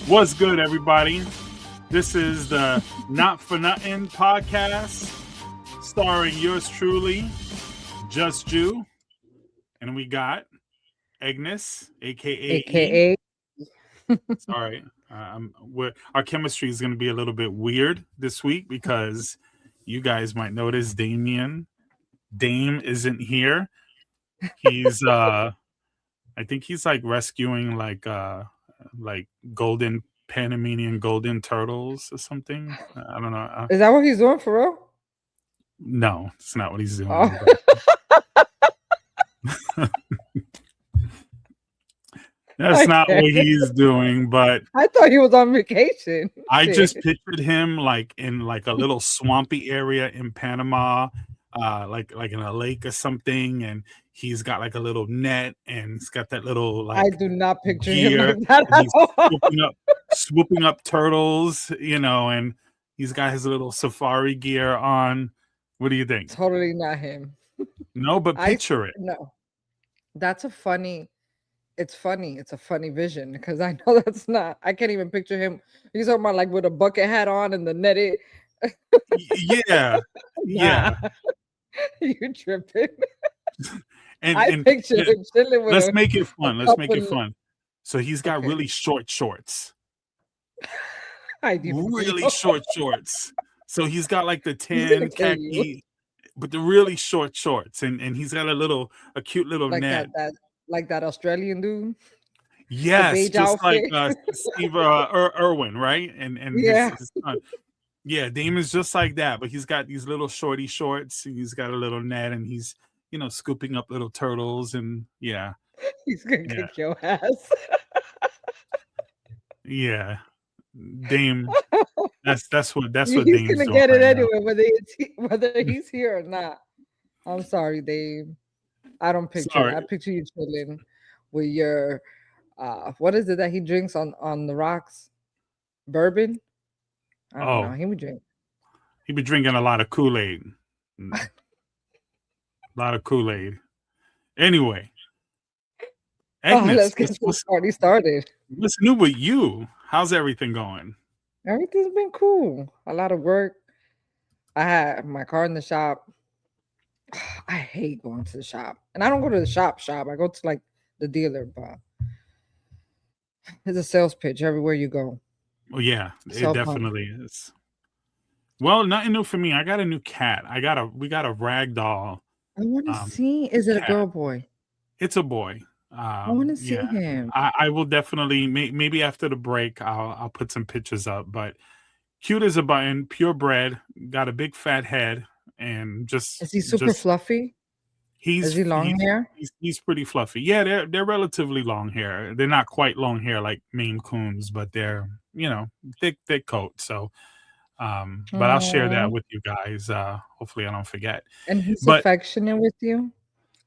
What's good, everybody? This is the Not For Nothing Podcast, starring yours truly, Just Jew, and we got Egnis, aka. Sorry, our chemistry is going to be a little bit weird this week because you guys might notice Daym isn't here. He's I think he's like rescuing like golden Panamanian golden turtles or something. I don't know. Is that what he's doing for real? No, it's not what he's doing. Oh. That's not what he's doing, but I thought he was on vacation. I just pictured him like in like a little swampy area in Panama, like in a lake or something, and he's got like a little net and he's got that little like I do not picture gear, him like that. He's swooping up turtles, and he's got his little safari gear on. What do you think? Totally not him. No, but picture it. No, that's it's funny. It's a funny vision because I know that's not. I can't even picture him. He's talking about like with a bucket hat on and the netted. Yeah. You tripping? And picture him chilling with. Let's make it fun. So he's got really short shorts. Really short shorts. So he's got like the tan khaki, but the really short shorts, and he's got a cute little like net. Like that Australian dude. Yes, just outfit. Like Steve Irwin, right? And his son. Yeah, Damon's just like that, but he's got these little shorty shorts, and he's got a little net, and he's scooping up little turtles, and yeah, he's gonna kick your ass. Yeah, Daym. That's what Daym's gonna get it anyway, whether he's here or not. I'm sorry, Daym. I don't picture. I picture you chilling with your what is it that he drinks on the rocks? Bourbon. I don't know. He be drinking a lot of Kool-Aid. A lot of Kool-Aid. Anyway. Egnis, let's get this party started. What's new with you? How's everything going? Everything's been cool. A lot of work. I had my car in the shop. I hate going to the shop. And I don't go to the shop. I go to like the dealer, but it's a sales pitch everywhere you go. Oh yeah, it definitely is. Well, nothing new for me. I got a new cat. We got a rag doll. I want to see. Is it a girl or boy? It's a boy. I want to see him. I will definitely maybe after the break I'll put some pictures up. But cute as a button, purebred, got a big fat head, and just is he super fluffy? Is he long hair? He's pretty fluffy. Yeah, they're relatively long hair. They're not quite long hair like Maine Coons, but they're thick coat. So, but I'll share that with you guys. Hopefully I don't forget. And he's affectionate with you.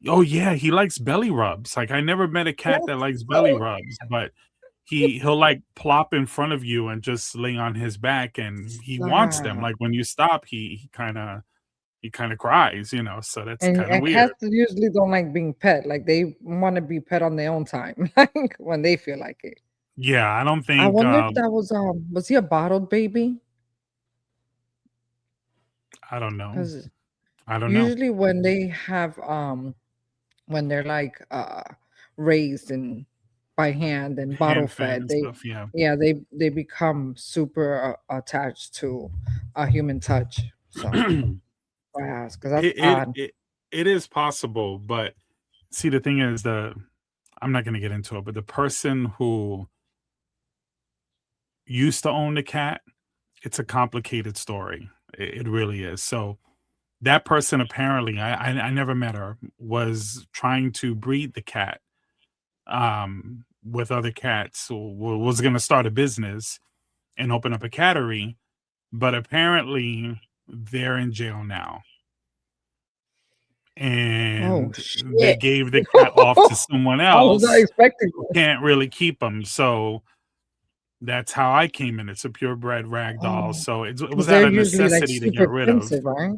Oh yeah, he likes belly rubs. Like I never met a cat that likes belly rubs, but he'll like plop in front of you and just lay on his back, and he wants them. Like when you stop, he kind of cries, So that's kind of weird. Cats usually don't like being pet. Like they want to be pet on their own time, like when they feel like it. Yeah, I don't think. I wonder if that was he a bottled baby? I don't know. Usually when they have when they're like raised and by hand and bottle fed, they become super attached to a human touch. So I ask because that's odd. It is possible, but see, the thing is I'm not going to get into it, but the person who used to own the cat, it's a complicated story. It really is. So that person apparently, I never met her, was trying to breed the cat with other cats, was going to start a business and open up a cattery, but apparently they're in jail now. And they gave the cat off to someone else. I was not expecting that. Can't really keep them. So that's how I came in. It's a purebred rag doll. So it was out of necessity to get rid of. Right?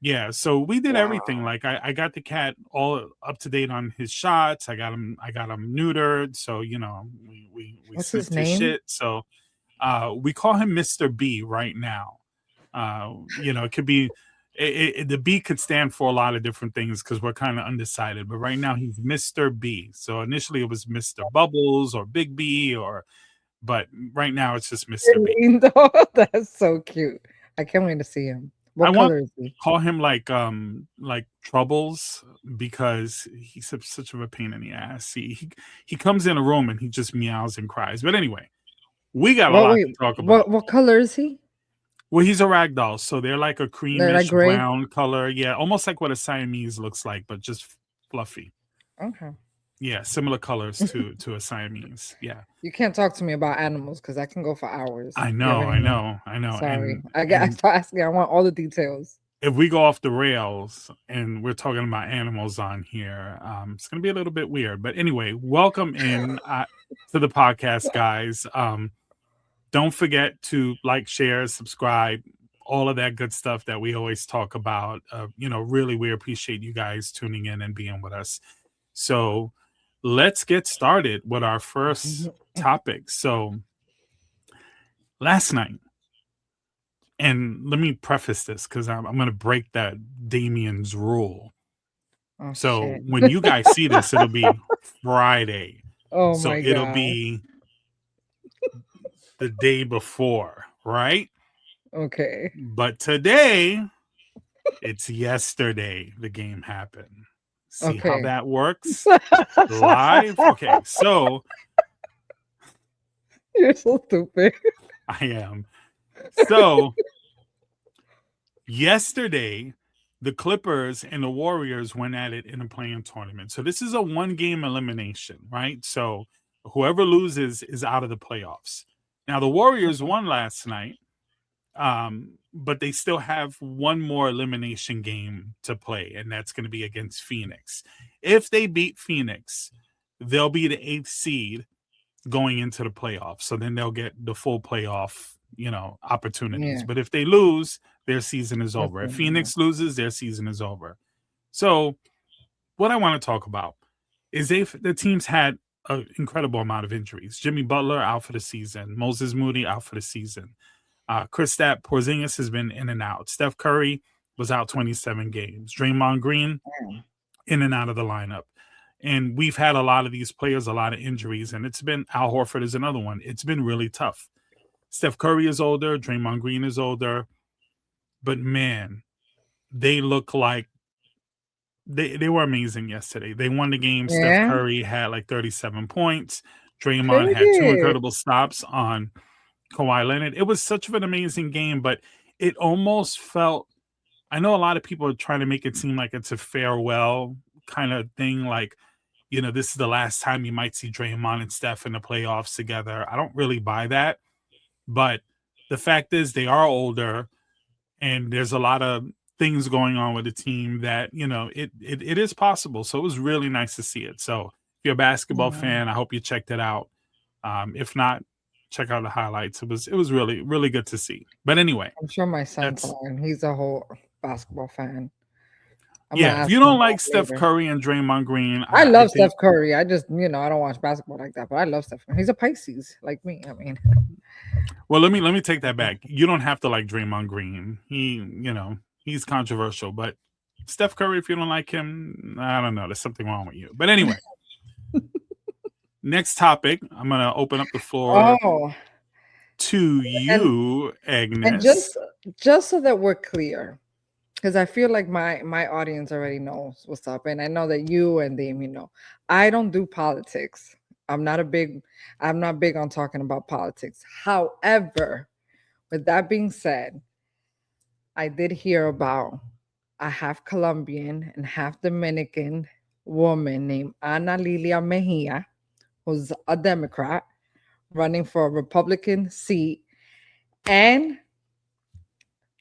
Yeah, so we did everything. Like I got the cat all up to date on his shots. I got him neutered. So we What's his sniffed his name? shit. So we call him Mr. B right now. It could be the B could stand for a lot of different things because we're kind of undecided. But right now he's Mr. B. So initially it was Mr. Bubbles or Big B but right now it's just Mr. B. That's so cute. I can't wait to see him. What color is he? Call him like Troubles because he's such of a pain in the ass. He comes in a room and he just meows and cries. But anyway, we got a lot to talk about. What color is he? Well, he's a ragdoll, so they're like a creamish brown color. Yeah, almost like what a Siamese looks like, but just fluffy. Okay. Yeah, similar colors to a Siamese. Yeah. You can't talk to me about animals because I can go for hours. I know. Sorry. I start asking. I want all the details. If we go off the rails and we're talking about animals on here, it's going to be a little bit weird. But anyway, welcome in to the podcast, guys. Don't forget to like, share, subscribe, all of that good stuff that we always talk about. Really, we appreciate you guys tuning in and being with us. So let's get started with our first topic. So last night, and let me preface this because I'm going to break that Damien's rule. Oh, so shit. When you guys see this, it'll be Friday. Oh, so my God. It'll be the day before, right? Okay. But today, it's yesterday the game happened. See how that works? Live? Okay, so... You're so stupid. I am. So, yesterday, the Clippers and the Warriors went at it in a play-in tournament. So, this is a one-game elimination, right? So, whoever loses is out of the playoffs. Now, the Warriors won last night, but they still have one more elimination game to play, and that's going to be against Phoenix. If they beat Phoenix, they'll be the 8th seed going into the playoffs. So then they'll get the full playoff, opportunities. Yeah. But if they lose, their season is over. If Phoenix loses, their season is over. So what I want to talk about is the teams had an incredible amount of injuries. Jimmy Butler out for the season. Moses Moody out for the season. Kristaps Porzingis has been in and out. Steph Curry was out 27 games. Draymond Green in and out of the lineup. And we've had a lot of these players, a lot of injuries, and it's been Al Horford is another one. It's been really tough. Steph Curry is older. Draymond Green is older. But, man, they look like they were amazing yesterday. They won the game. Yeah. Steph Curry had like 37 points. Draymond had 2 incredible stops on Kawhi Leonard. It was such an amazing game, but it almost felt – I know a lot of people are trying to make it seem like it's a farewell kind of thing, like, this is the last time you might see Draymond and Steph in the playoffs together. I don't really buy that, but the fact is they are older, and there's a lot of things going on with the team that, it is possible. So it was really nice to see it. So if you're a basketball fan, I hope you checked it out. If not, check out the highlights. It was really, really good to see. But anyway. I'm sure my son's on. He's a whole basketball fan. If you don't like Steph Curry and Draymond Green, I love Steph Curry. I just, I don't watch basketball like that, but I love Steph Curry. He's a Pisces like me. I mean, well, let me take that back. You don't have to like Draymond Green. He's controversial, but Steph Curry, if you don't like him, I don't know. There's something wrong with you. But anyway, next topic. I'm gonna open up the floor to you, Egnis. And just so that we're clear. Because I feel like my audience already knows what's up. And I know that you and Daym, I don't do politics. I'm not big on talking about politics. However, with that being said, I did hear about a half Colombian and half Dominican woman named Analilia Mejia, who's a Democrat running for a Republican seat. And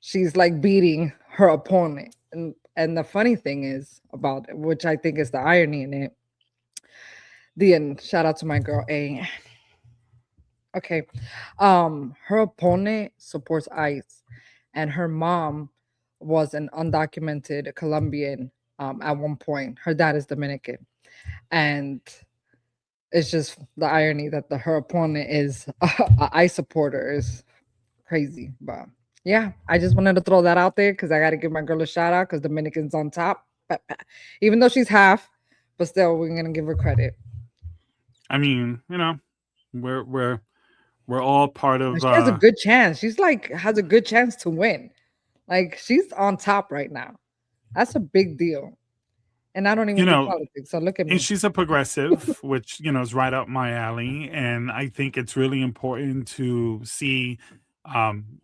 she's like beating her opponent. And the funny thing is about it, which I think is the irony in it, and shout out to my girl A. Okay. Her opponent supports ICE, and her mom was an undocumented Colombian at one point. Her dad is Dominican. And it's just the irony that her opponent is a ICE supporter is crazy. But yeah, I just wanted to throw that out there because I got to give my girl a shout out because Dominican's on top. Even though she's half, but still, we're going to give her credit. I mean, we're all part of. She has a good chance. She's has a good chance to win. Like, she's on top right now. That's a big deal. And I don't even do politics, so look at me. And she's a progressive, which, is right up my alley. And I think it's really important to see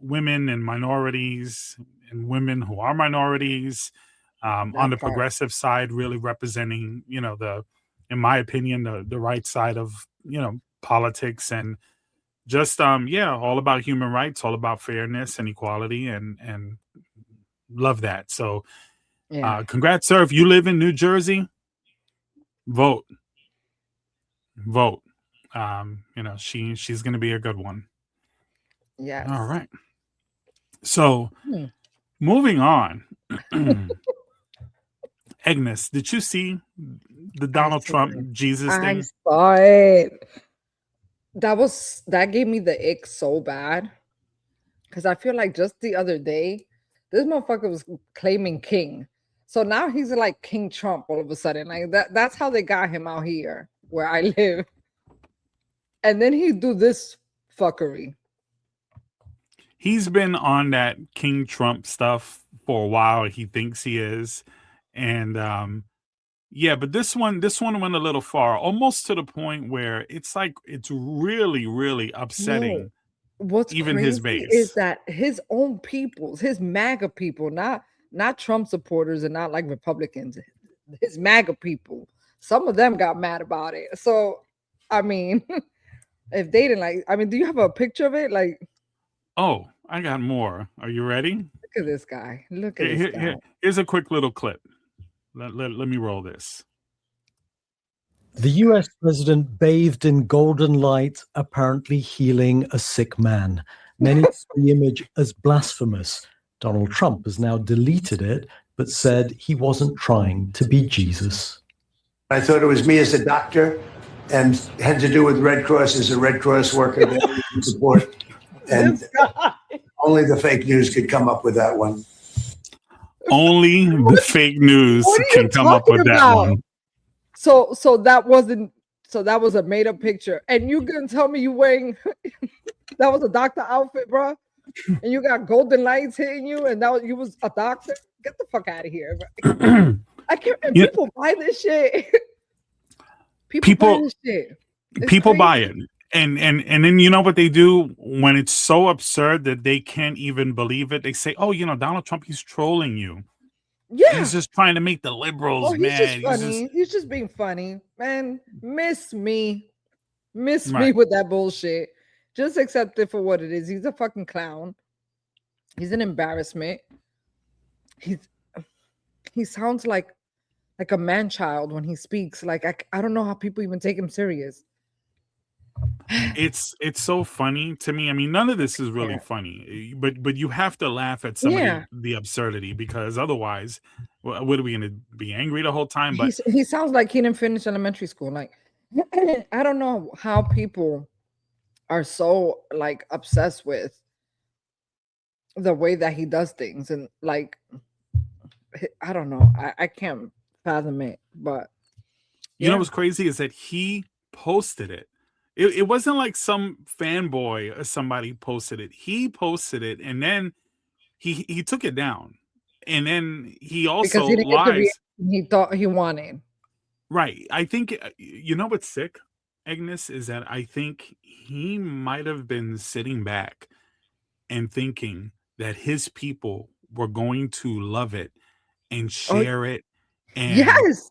women and minorities and women who are minorities on the progressive side really representing, in my opinion, the right side of, politics and just, all about human rights, all about fairness and equality and love that. So congrats, sir. If you live in New Jersey, vote. She's going to be a good one. Yes. All right. So moving on. Egnis, did you see the Donald Trump Jesus thing? I saw it. That gave me the ick so bad. Because I feel like just the other day, this motherfucker was claiming king. So now he's like King Trump all of a sudden. Like that's how they got him out here where I live. And then he do this fuckery. He's been on that King Trump stuff for a while. He thinks he is. And but this one went a little far, almost to the point where it's really, really upsetting. What's even crazy his base is that his own people, his MAGA people, not Trump supporters and not like Republicans, his MAGA people, some of them got mad about it. So, I mean, if they didn't do you have a picture of it? Oh, I got more. Are you ready? Look at this guy. Look at this guy. Here's a quick little clip. Let me roll this. The US president bathed in golden light, apparently healing a sick man. Many see the image as blasphemous. Donald Trump has now deleted it, but said he wasn't trying to be Jesus. I thought it was me as a doctor and had to do with Red Cross as a Red Cross worker that support. And only the fake news could come up with that one. Only the fake news can come up with that one. So that was a made up picture. And you gonna tell me you wearing that was a doctor outfit, bro? And you got golden lights hitting you, and you was a doctor? Get the fuck out of here. I can't. And people buy this shit. People buy this shit. People buy it. And then you know what they do when it's so absurd that they can't even believe it? They say, "Oh, Donald Trump, he's trolling you. Yeah, he's just trying to make the liberals mad. He's just being funny, man. Miss me with that bullshit. Just accept it for what it is. He's a fucking clown. He's an embarrassment. He sounds like a man child when he speaks. Like I don't know how people even take him serious. It's so funny to me. I mean, none of this is really funny, but you have to laugh at some of the absurdity, because otherwise, what are we going to be angry the whole time? But he sounds like he didn't finish elementary school. Like, I don't know how people are so obsessed with the way that he does things, and I don't know. I can't fathom it. But you know what's crazy is that he posted it. It wasn't like some fanboy or somebody posted it. He posted it, and then he took it down. And then he also lies. He thought he wanted. Right. I think, what's sick, Egnis, is that I think he might have been sitting back and thinking that his people were going to love it and share it. And yes.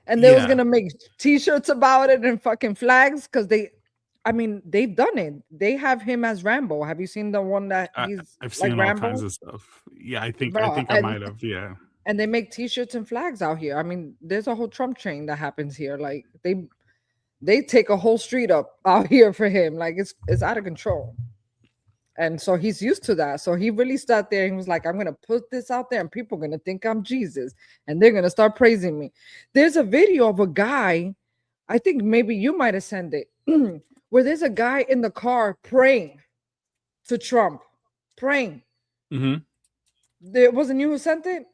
And they was going to make t-shirts about it and fucking flags, because they've done it. They have him as Rambo. Have you seen the one that I've seen all kinds of stuff. Yeah, I think I might have. Yeah. And they make t-shirts and flags out here. I mean, there's a whole Trump train that happens here. Like they take a whole street up out here for him. Like it's out of control. And so he's used to that. So he really sat there and he was like, I'm going to put this out there and people are going to think I'm Jesus and they're going to start praising me. There's a video of a guy, I think maybe you might have sent it, where there's a guy in the car praying to Trump, praying. It wasn't you who sent it?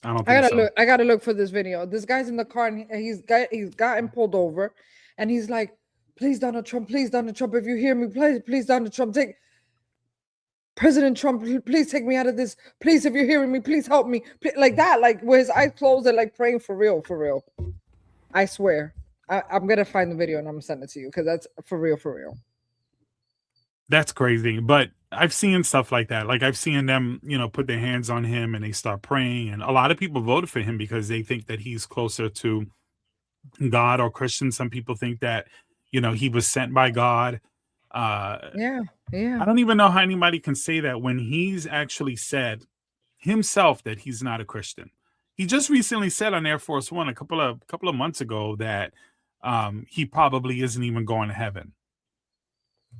I don't think so. I gotta look for this video. This guy's in the car and he's gotten pulled over, and he's like, "Please, Donald Trump, if you hear me, please, Donald Trump, take President Trump, please take me out of this. Please, if you're hearing me, please help me." Like that, like with his eyes closed and like praying for real. I swear, I'm gonna find the video and I'm gonna send it to you because that's for real. That's crazy, but I've seen stuff like that. Like I've seen them, put their hands on him and they start praying. And a lot of people voted for him because they think that he's closer to God or Christian. Some people think that, he was sent by God. Yeah. I don't even know how anybody can say that when he's actually said himself that he's not a Christian. He just recently said on Air Force One a couple of months ago that he probably isn't even going to heaven.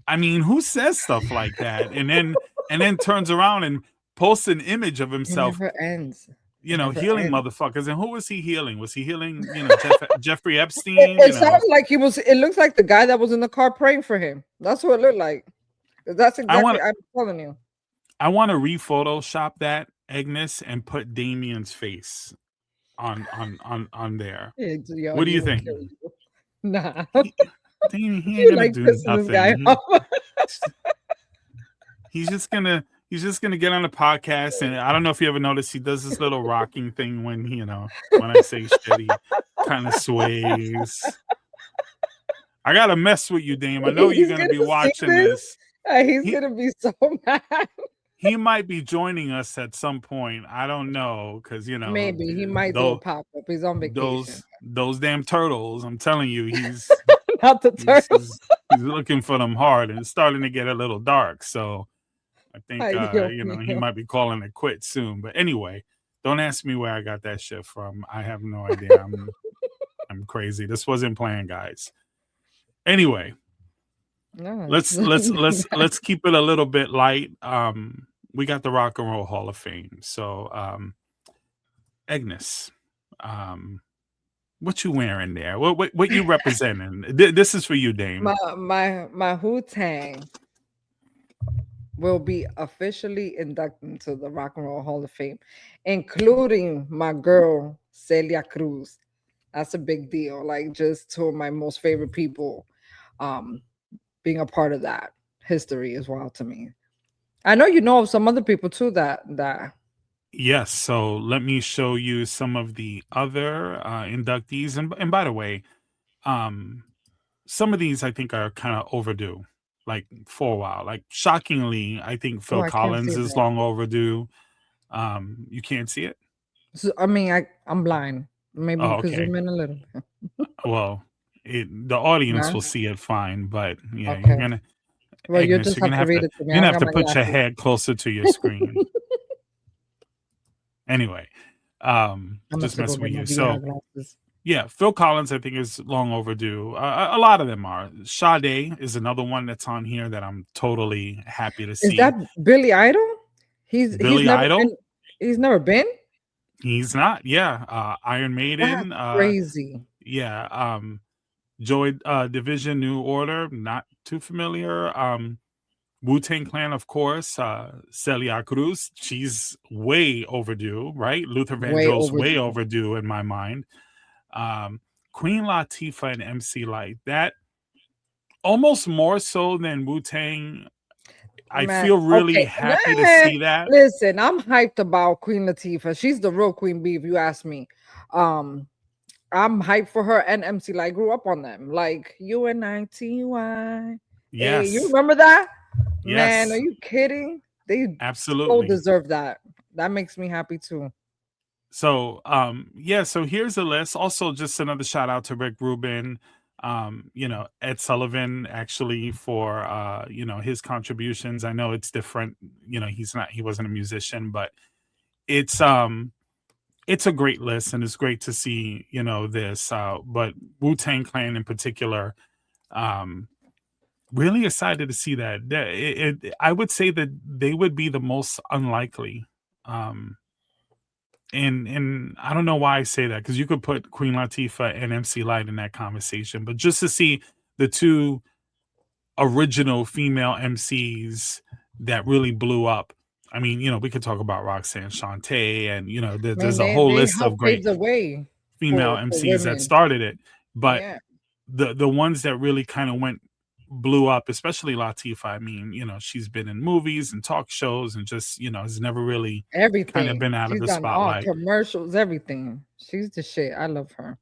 I mean, who says stuff like that and then turns around and posts an image of himself? It never ends. Healing motherfuckers. And who was he healing? Was he healing, Jeffrey Epstein? It sounds like he was. It looks like the guy that was in the car praying for him. That's what it looked like. That's exactly. I'm telling you. I want to re-Photoshop that Egnis and put Damien's face on there. What do you think? Nah. He ain't gonna do nothing. He's just gonna get on the podcast, and I don't know if you ever noticed he does this little rocking thing when when I say shit, he kind of sways. I gotta mess with you, Daym. I know you're gonna be watching this. He's gonna be so mad. He might be joining us at some point. I don't know, because maybe he might do a pop up. He's on vacation. Those damn turtles. I'm telling you, he's not the turtles. He's looking for them hard, and it's starting to get a little dark. So I think he might be calling it quits soon. But anyway, don't ask me where I got that shit from. I have no idea. I'm crazy. This wasn't planned, guys. Anyway, no. let's keep it a little bit light. We got the Rock and Roll Hall of Fame. So Egnis, what you wearing there? What you representing? This is for you, Daym. My Wu-Tang will be officially inducted into the Rock and Roll Hall of Fame, including my girl Celia Cruz. That's a big deal. Like, just two of my most favorite people, being a part of that history is wild to me. I know you know of some other people too that. Yes, so let me show you some of the other inductees, and by the way, some of these I think are kind of overdue, like for a while. Like shockingly, I think Phil Collins is long overdue. You can't see it? So, I mean, I'm blind. Maybe because zoom in a little. Well, the audience will see it fine, but yeah, okay. You're gonna. Well, Egnis, you just have to read it to me. You're gonna have to put your head closer to your screen. Anyway, just messing with you. So, yeah, Phil Collins, I think, is long overdue. A lot of them are. Sade is another one that's on here that I'm totally happy to see. Is that Billy Idol? He's Idol? He's never been? He's not. Yeah. Iron Maiden. That's crazy. Yeah. Joy Division, New Order, not too familiar. Wu-Tang Clan, of course. Celia Cruz, she's way overdue, right? Luther Vandross, way overdue in my mind. Queen Latifah and MC Lyte, that almost more so than Wu-Tang. I feel really happy to see that. Listen, I'm hyped about Queen Latifah. She's the real Queen Bee, if you ask me. I'm hyped for her and MC Lyte. Grew up on them, like UNITY. Yes, hey, you remember that? Yes. Man, are you kidding? They absolutely so deserve that. That makes me happy too. So, so here's a list. Also, just another shout out to Rick Rubin, Ed Sullivan, actually, for his contributions. I know it's different. He wasn't a musician, but it's a great list, and it's great to see, this. But Wu-Tang Clan in particular, really excited to see that. I would say that they would be the most unlikely. And I don't know why I say that, because you could put Queen Latifah and MC Lyte in that conversation, but just to see the two original female MCs that really blew up. I mean, we could talk about Roxanne Shante, and there's a whole list of great female MCs that started it, but the ones that really kind of blew up, especially Latifah. I mean, she's been in movies and talk shows and just, has never really kind of been out of the spotlight. Commercials, everything. She's the shit. I love her.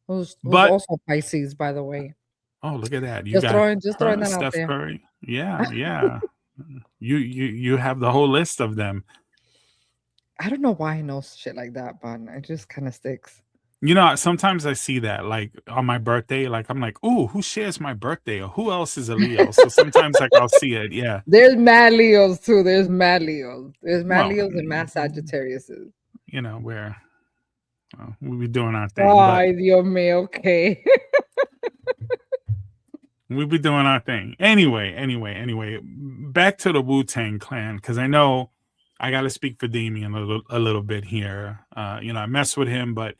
Who's also Pisces, by the way. Oh, look at that! Just throwing that Steph out there. Curry. Yeah. You have the whole list of them. I don't know why I know shit like that, but it just kind of sticks. Sometimes I see that, like on my birthday, like I'm like, "Ooh, who shares my birthday? Or who else is a Leo?" So sometimes like I'll see it. Yeah, there's mad Leos too. There's mad Leos and mad Sagittariuses. Where we'll be doing our thing. Ay, Dios mío, okay. We'll be doing our thing. Anyway, back to the Wu-Tang Clan, because I know I got to speak for Damien a little bit here. I mess with him, but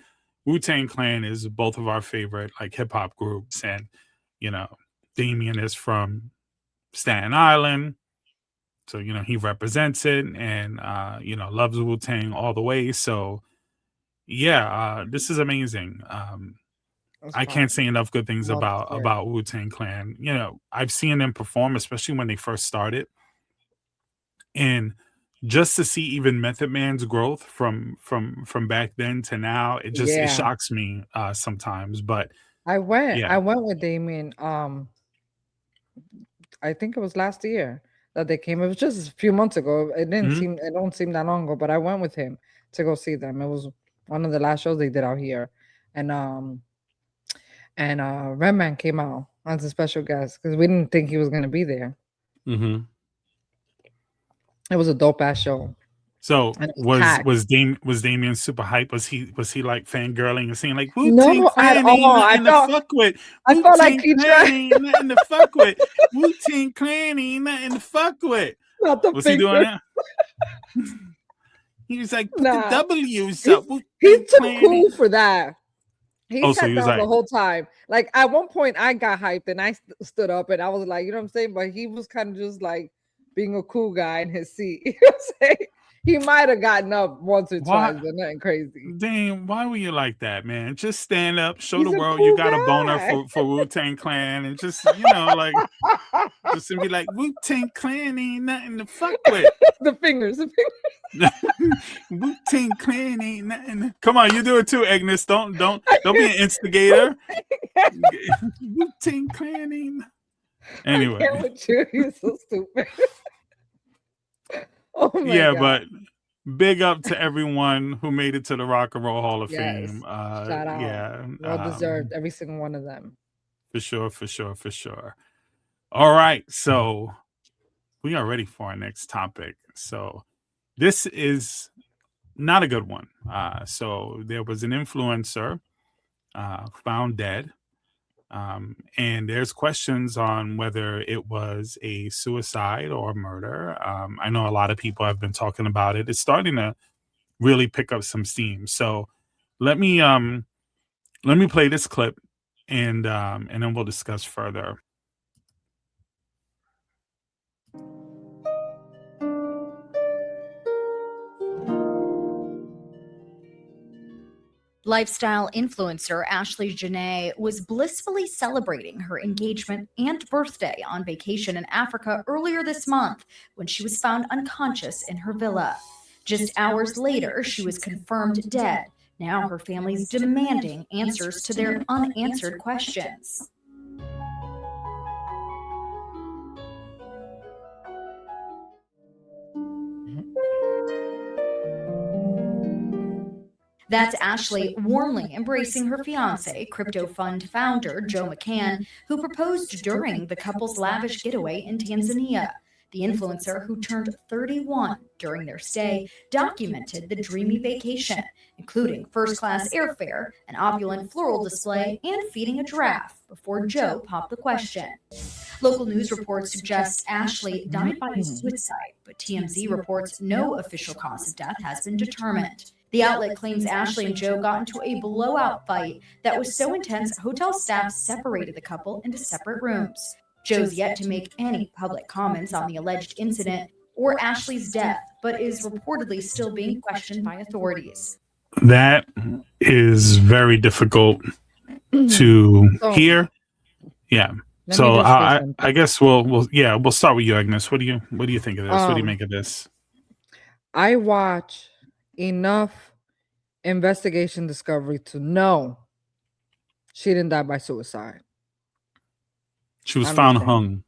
Wu-Tang Clan is both of our favorite like hip hop groups, and Damien is from Staten Island, so he represents it, and loves Wu-Tang all the way. So yeah, this is amazing. I can't say enough good things about Wu-Tang Clan. I've seen them perform, especially when they first started, and just to see even Method Man's growth from back then to now, it shocks me sometimes. But I went with Damien. I think it was last year that they came. It was just a few months ago. It don't seem that long ago, but I went with him to go see them. It was one of the last shows they did out here, and Redman came out as a special guest because we didn't think he was going to be there. Mm-hmm. It was a dope ass show. So was Damien super hype? Was he like fangirling and saying like Wu-Tang Clan ain't nothing to fuck with? I felt like he tried. Ain't nothing to fuck with. Wu-Tang Clan ain't nothing to fuck with. Was he doing that? He was like, put the W's up. He's too cool for that. He sat down like, the whole time. Like at one point, I got hyped and I stood up and I was like, you know what I'm saying? But he was kind of just like being a cool guy in his seat. You know what I'm saying? He might have gotten up once or twice, but nothing crazy. Daym, why were you like that, man? Just stand up, show the world you got a boner for Wu-Tang Clan, and just like just be like, Wu-Tang Clan ain't nothing to fuck with. the fingers. Wu-Tang Clan ain't nothing. Come on, you do it too, Egnis. Don't be an instigator. Wu-Tang Clan ain't. Anyway, I can't with you. You're so stupid. Oh my God. But big up to everyone who made it to the Rock and Roll Hall of Fame. Shout out. Yeah, well deserved, every single one of them. For sure. All right, so we are ready for our next topic. So this is not a good one. So there was an influencer found dead. And there's questions on whether it was a suicide or a murder. I know a lot of people have been talking about it. It's starting to really pick up some steam. So let me play this clip and then we'll discuss further. Lifestyle influencer Ashlee Jenae was blissfully celebrating her engagement and birthday on vacation in Africa earlier this month when she was found unconscious in her villa. Just hours later, she was confirmed dead. Now her family's demanding answers to their unanswered questions. That's Ashlee warmly embracing her fiancé, crypto fund founder Joe McCann, who proposed during the couple's lavish getaway in Tanzania. The influencer, who turned 31 during their stay, documented the dreamy vacation, including first-class airfare, an opulent floral display, and feeding a giraffe before Joe popped the question. Local news reports suggest Ashlee died by suicide, but TMZ reports no official cause of death has been determined. The outlet claims Ashlee and Joe got into a blowout fight that was so intense hotel staff separated the couple into separate rooms. Joe's yet to make any public comments on the alleged incident or Ashlee's death, but is reportedly still being questioned by authorities. That is very difficult to hear. Yeah. So I guess we'll start with you, Egnis. What do you think of this? What do you make of this? I watch enough investigation discovery to know she didn't die by suicide. She was found hung.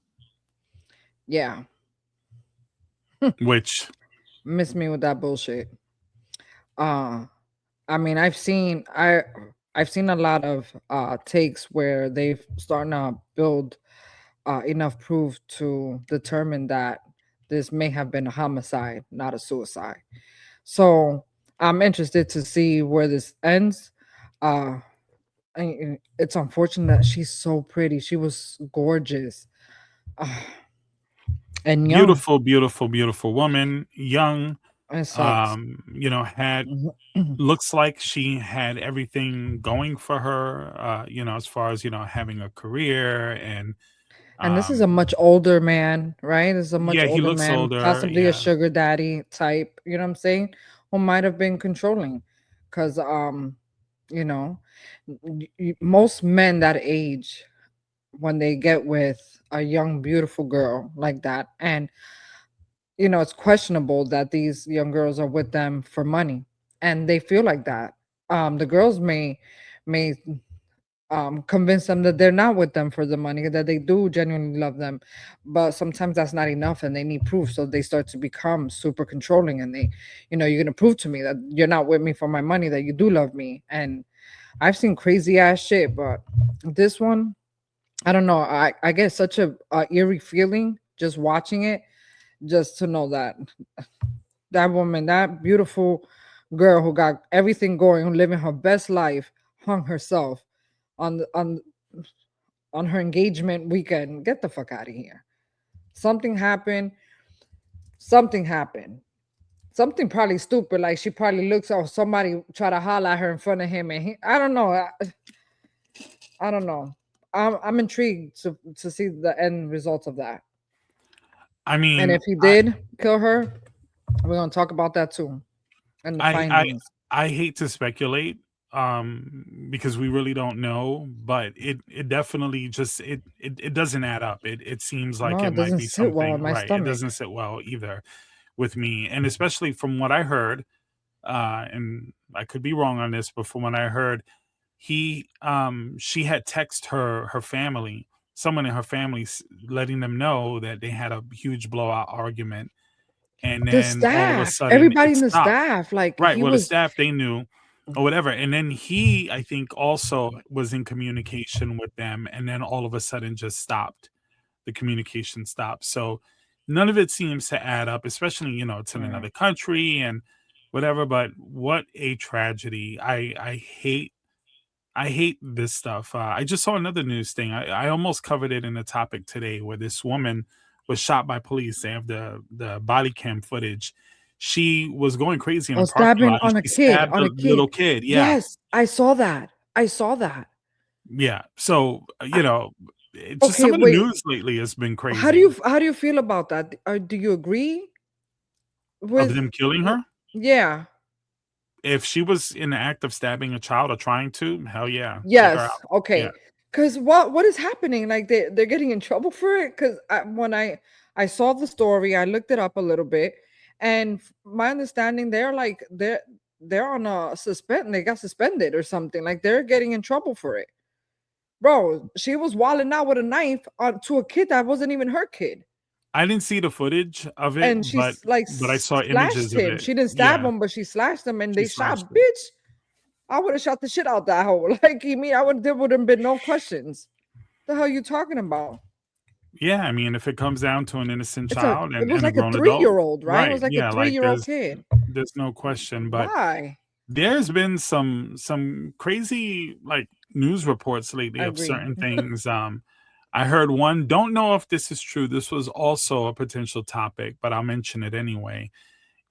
Yeah. Which miss me with that bullshit. I mean, I've seen a lot of takes where they've starting to build enough proof to determine that this may have been a homicide, not a suicide. So I'm interested to see where this ends. It's unfortunate that she's so pretty. She was gorgeous. And young. Beautiful woman, young. Had looks like she had everything going for her, as far as, having a career and this is a much older man, right? This is a much older man, older, possibly a sugar daddy type, you know what I'm saying? Who might have been controlling. Because most men that age, when they get with a young, beautiful girl like that, and it's questionable that these young girls are with them for money, and they feel like that. The girls may convince them that they're not with them for the money, that they do genuinely love them, but sometimes that's not enough, and they need proof. So they start to become super controlling, and they, you're gonna prove to me that you're not with me for my money, that you do love me. And I've seen crazy ass shit, but this one, I don't know. I get such a eerie feeling just watching it, just to know that that woman, that beautiful girl who got everything going, who living her best life, hung herself on her engagement weekend. Get the fuck out of here. Something happened. Something probably stupid. Like she probably looks, or somebody try to holler at her in front of him, and I don't know. I don't know. I'm intrigued to see the end results of that. I mean, and if he did kill her, we're gonna talk about that too. And the findings. I hate to speculate, because we really don't know, but it definitely just it doesn't add up. It seems like it might be something right. It doesn't sit well either with me, and especially from what I heard, and I could be wrong on this, but from what I heard, she had texted her family, someone in her family, letting them know that they had a huge blowout argument, and then all of a sudden everybody in the staff, like the staff, they knew or whatever, and then he, I think, also was in communication with them, and then all of a sudden just stopped. The communication stopped. So none of it seems to add up, especially it's in another country and whatever. But what a tragedy! I hate this stuff. I just saw another news thing. I almost covered it in the topic today, where this woman was shot by police. They have the body cam footage. She was going crazy in a parking lot. On a kid, little kid. Yeah. Yes, I saw that. Yeah. So just some of the news lately has been crazy. How do you feel about that? Do you agree with them killing her? Yeah. If she was in the act of stabbing a child or trying to, hell yeah. Yes. Okay. Because what is happening? Like they're getting in trouble for it? Because when I saw the story, I looked it up a little bit, and my understanding, they're on a suspend. They got suspended or something. Like they're getting in trouble for it. Bro, she was wilding out with a knife to a kid that wasn't even her kid. I didn't see the footage of it, and but I saw images of it. She didn't stab him, but she slashed him, and they shot. Bitch, I would have shot the shit out that hole. Like, there would have been no questions. The hell you talking about? Yeah, I mean, if it comes down to an innocent child it was and a like a grown 3-year-old, right? right? It was like Yeah, a like 3-year-old kid. there's no question. But Why? there's been some crazy like news reports lately of certain things. I heard one. Don't know if this is true. This was also a potential topic, but I'll mention it anyway.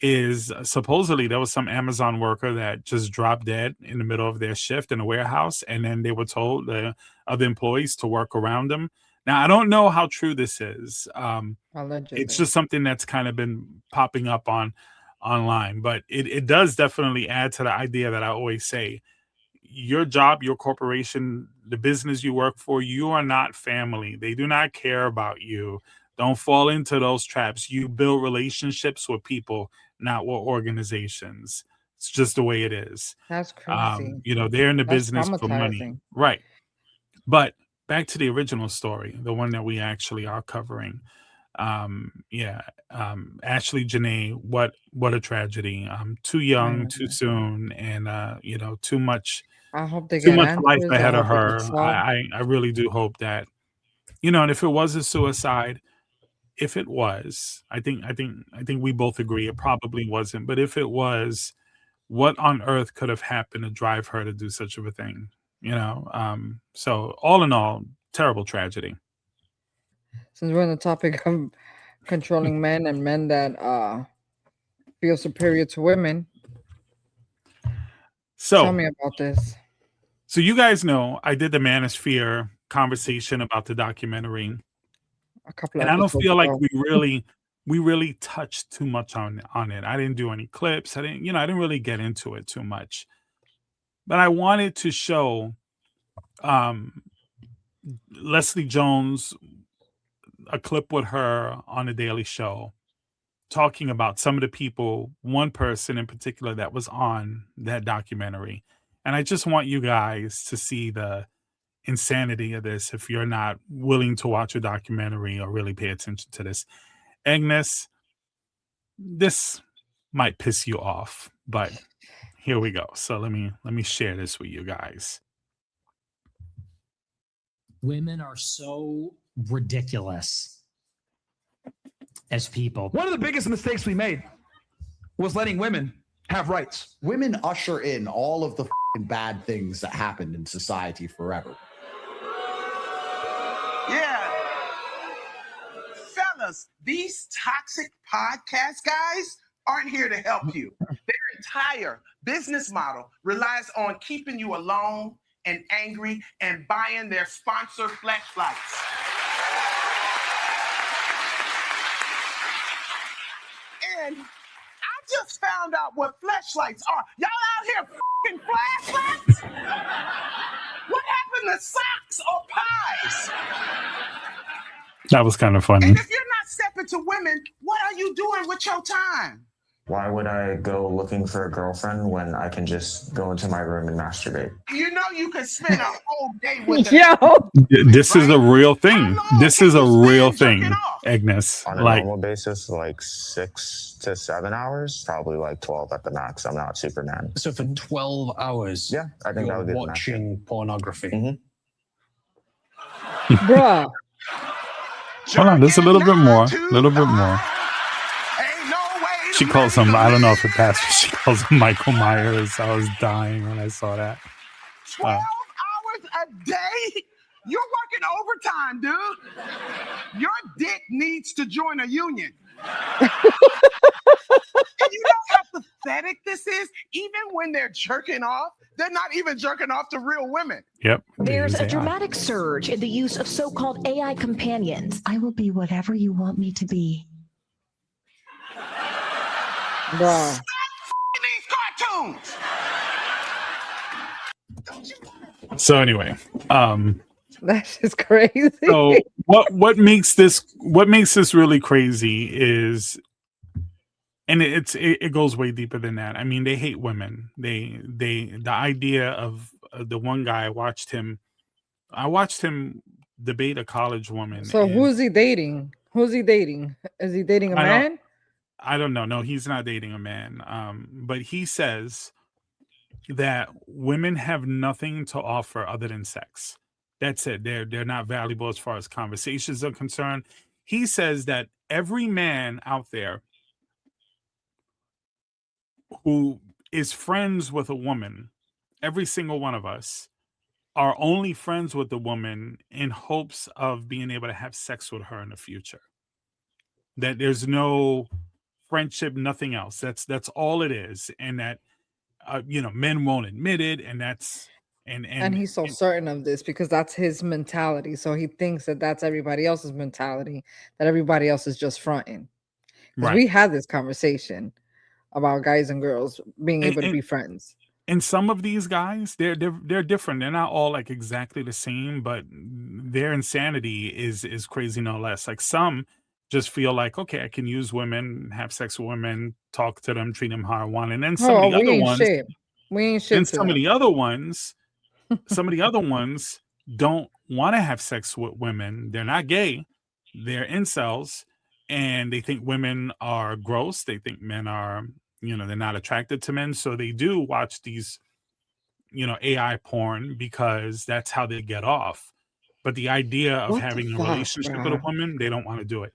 Is supposedly there was some Amazon worker that just dropped dead in the middle of their shift in a warehouse, and then they were told the other employees to work around them. Now, I don't know how true this is. It's just something that's kind of been popping up online, but it does definitely add to the idea that I always say, your job, your corporation, the business you work for, you are not family. They do not care about you. Don't fall into those traps. You build relationships with people, not with organizations. It's just the way it is. That's crazy. They're in the business for money. Right. But back to the original story, the one that we actually are covering. Ashlee, Jenae, what a tragedy. Too young, too soon, and too much. I hope they too get much life answers. ahead of her. I really do hope that, and if it was a suicide, if it was, I think we both agree it probably wasn't. But if it was, what on earth could have happened to drive her to do such of a thing? So all in all, terrible tragedy. Since we're on the topic of controlling men and men that feel superior to women, so tell me about this. So you guys know I did the Manosphere conversation about the documentary, and I don't feel like we really touched too much on it. I didn't do any clips. I didn't really get into it too much, but I wanted to show Leslie Jones a clip with her on the Daily Show talking about some of the people, one person in particular that was on that documentary. And I just want you guys to see the insanity of this if you're not willing to watch a documentary or really pay attention to this. Egnis, this might piss you off, but here we go. So let me share this with you guys. Women are so ridiculous as people. One of the biggest mistakes we made was letting women have rights. Women usher in all of the bad things that happened in society forever. Yeah. Fellas, these toxic podcast guys aren't here to help you. Their entire business model relies on keeping you alone and angry and buying their sponsored flashlights. And I just found out what flashlights are. Y'all out here fucking flashlights? What happened to socks or pies? That was kind of funny. And if you're not stepping to women, what are you doing with your time? Why would I go looking for a girlfriend when I can just go into my room and masturbate? You know you can spend a whole day with them. This is a real thing. This is a real thing, Egnis. On a normal basis, like 6 to 7 hours, probably like 12 at the max. I'm not Superman. So for 12 hours, yeah, I think that would be watching pornography. Mm-hmm. Bruh. Hold on, there's a little bit more. She calls him, I don't know if it passed, but she calls him Michael Myers. I was dying when I saw that. 12 hours a day? You're working overtime, dude. Your dick needs to join a union. And you know how pathetic this is? Even when they're jerking off, they're not even jerking off to real women. Yep. There's a dramatic surge in the use of so-called AI companions. I will be whatever you want me to be. Bruh. Stop these cartoons. So anyway, that's just crazy. So what makes this really crazy is, and it goes way deeper than that. I mean, they hate women. The idea of the one guy I watched him debate a college woman. So who's he dating? Is he dating a man? I don't know. No, he's not dating a man. But he says that women have nothing to offer other than sex. That's it. They're not valuable as far as conversations are concerned. He says that every man out there who is friends with a woman, every single one of us, are only friends with the woman in hopes of being able to have sex with her in the future. That there's no friendship, nothing else. That's all it is. And that, men won't admit it. And that's, and he's so certain of this because that's his mentality. So he thinks that that's everybody else's mentality, that everybody else is just fronting. Right. We had this conversation about guys and girls being able to be friends. And some of these guys, they're different. They're not all like exactly the same, but their insanity is crazy no less. Like some just feel like, okay, I can use women, have sex with women, talk to them, treat them how I want. And then some of the other ones, we ain't shit. And some of the other ones, don't want to have sex with women. They're not gay. They're incels, and they think women are gross. They think men are, they're not attracted to men. So they do watch these, AI porn because that's how they get off. But the idea of having a relationship with a woman, they don't want to do it.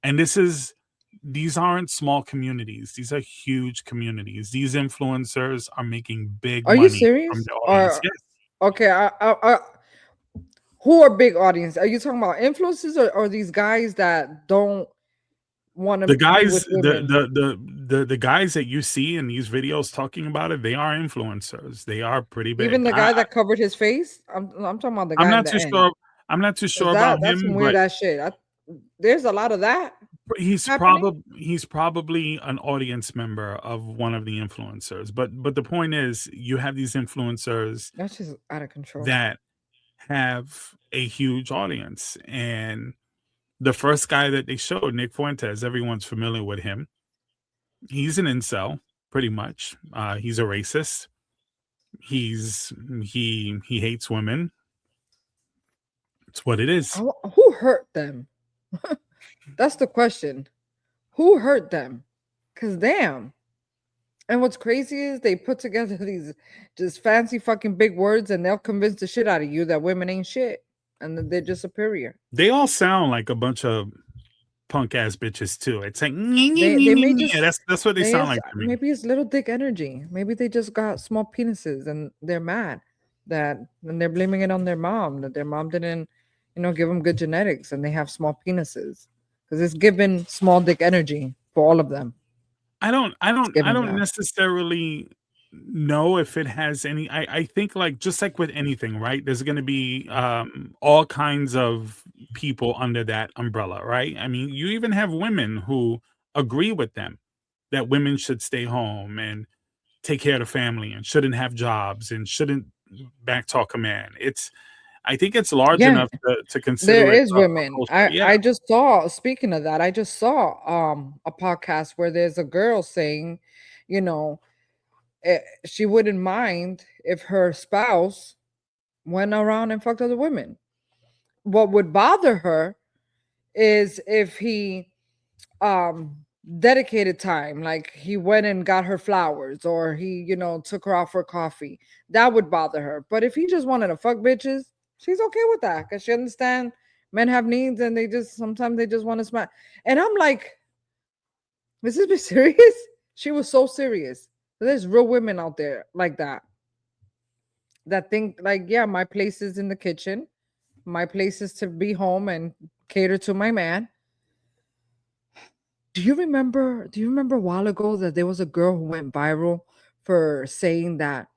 And these aren't small communities. These are huge communities. These influencers are making big money. Are you serious? From the audience. Yes. Okay. Who are big audience? Are you talking about influencers or these guys that don't want to? The guys, the guys that you see in these videos talking about it, they are influencers. They are pretty big. Even the guy that covered his face. I'm talking about the guy. I'm not too sure about him. That's some weird ass shit. There's a lot of that. He's probably an audience member of one of the influencers. But the point is, you have these influencers that's just out of control that have a huge audience. And the first guy that they showed, Nick Fuentes, everyone's familiar with him. He's an incel, pretty much. He's a racist. He hates women. It's what it is. Who hurt them? That's the question. Who hurt them? Because damn. And what's crazy is they put together these just fancy fucking big words and they'll convince the shit out of you that women ain't shit and that they're just superior. They all sound like a bunch of punk ass bitches too. It's like that's what they sound like to me. Maybe it's little dick energy. Maybe they just got small penises and they're mad and they're blaming it on their mom, that their mom didn't, give them good genetics and they have small penises. Because it's given small dick energy for all of them. I don't necessarily know if it has any. I think just like with anything, right? There's going to be all kinds of people under that umbrella, right? I mean, you even have women who agree with them that women should stay home and take care of the family and shouldn't have jobs and shouldn't backtalk a man. I think it's large enough to consider. There is women. I just saw, speaking of that, I just saw a podcast where there's a girl saying, she wouldn't mind if her spouse went around and fucked other women. What would bother her is if he dedicated time, like he went and got her flowers or he, took her out for coffee. That would bother her. But if he just wanted to fuck bitches, she's okay with that because she understands men have needs and sometimes they just want to smack. And I'm like, is this serious? She was so serious. There's real women out there like that think my place is in the kitchen. My place is to be home and cater to my man. Do you remember a while ago that there was a girl who went viral for saying that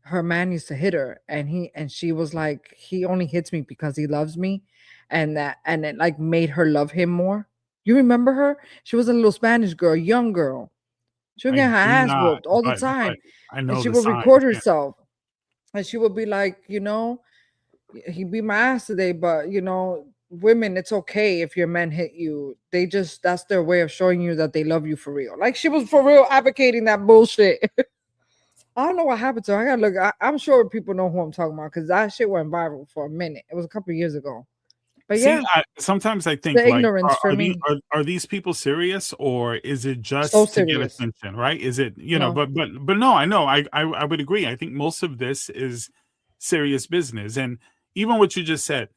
her man used to hit her and she was like, he only hits me because he loves me, and it made her love him more? You remember her? She was a little Spanish girl, young girl. She would get her ass whooped all the time. I know, and she would record herself and she would be like, he beat my ass today, but women, it's okay if your men hit you. That's their way of showing you that they love you for real. Like she was for real advocating that bullshit. I don't know what happened to her. I gotta look. I'm sure people know who I'm talking about because that shit went viral for a minute. It was a couple of years ago. But sometimes I think ignorance for me. Are these people serious or is it just to get attention? Right? Is it No. But no, I know. I would agree. I think most of this is serious business, and even what you just said,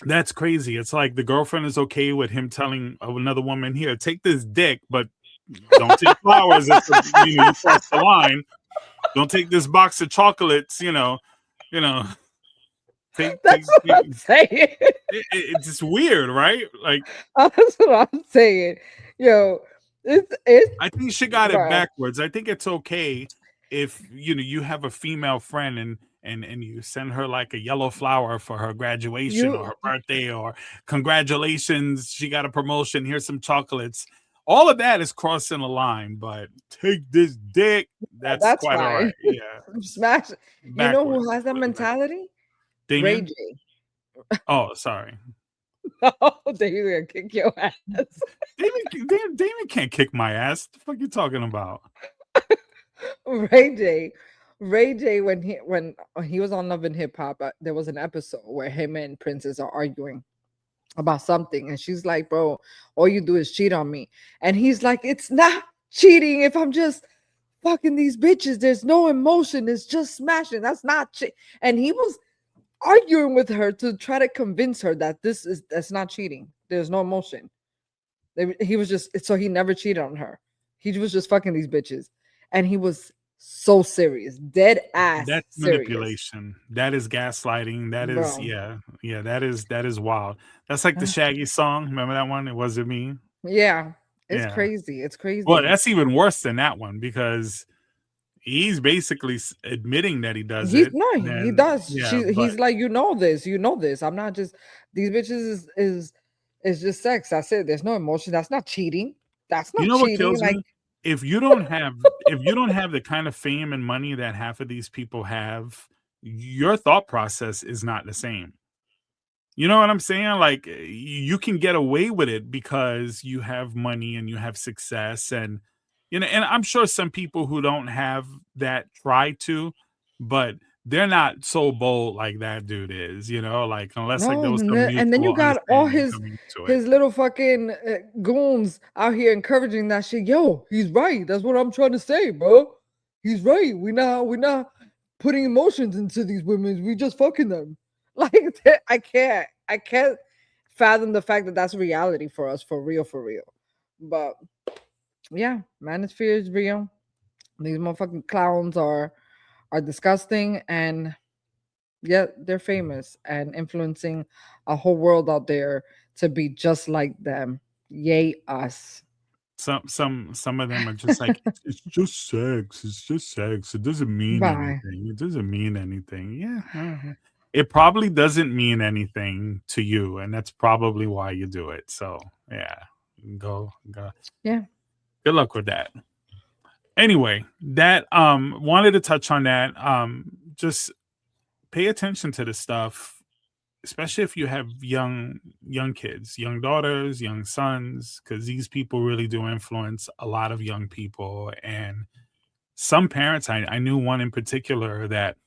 that's crazy. It's like the girlfriend is okay with him telling another woman, here, take this dick, but don't take flowers if you cross the line. Don't take this box of chocolates, That's what I'm saying. It's just weird, right? Like, that's what I'm saying. Yo, it's I think she got it backwards. I think it's okay if you have a female friend and you send her like a yellow flower for her graduation or her birthday, or congratulations, she got a promotion, here's some chocolates. All of that is crossing the line, but take this dick, that's quite all right. Yeah. Smash. You know who has that mentality? Damien? Ray J. Oh, sorry. No, Damien gonna kick your ass. Damien can't kick my ass. What the fuck you talking about? Ray J, when he was on Love and Hip Hop, there was an episode where him and Princess are arguing about something, and she's like, bro, all you do is cheat on me. And he's like, it's not cheating if I'm just fucking these bitches. There's no emotion, it's just smashing. That's not cheat. And he was arguing with her to try to convince her that that's not cheating. There's no emotion. He was just, so he never cheated on her. He was just fucking these bitches. And he was so serious, dead ass. That's serious. Manipulation. That is gaslighting. That is, yeah. That is wild. That's like the Shaggy song. Remember that one? It wasn't me. Yeah, it's crazy. It's crazy. Well, that's even worse than that one, because he's basically admitting that he does it. No, he does. Yeah, he's like, you know this. I'm not just, these bitches is just sex. That's it. There's no emotion. That's not cheating. That's not cheating. What kills me? If you don't have the kind of fame and money that half of these people have, your thought process is not the same. You know what I'm saying? Like, you can get away with it because you have money and you have success, and and I'm sure some people who don't have that try to, but they're not so bold like that dude is, like, unless like those. And then you got all his little fucking goons out here encouraging that shit. Yo, he's right. That's what I'm trying to say, bro. He's right. We're not putting emotions into these women. We just fucking them. Like, I can't fathom the fact that that's reality for us, for real. But yeah, Manosphere is real. These motherfucking clowns are disgusting, and yet they're famous and influencing a whole world out there to be just like them. Yay us. Some of them are just like, it's just sex. It's just sex. It doesn't mean anything. It doesn't mean anything. Yeah. It probably doesn't mean anything to you, and that's probably why you do it. So yeah, go. Yeah. Good luck with that. Anyway, that wanted to touch on that. Just pay attention to this stuff, especially if you have young kids, young daughters, young sons, because these people really do influence a lot of young people. And some parents, I knew one in particular that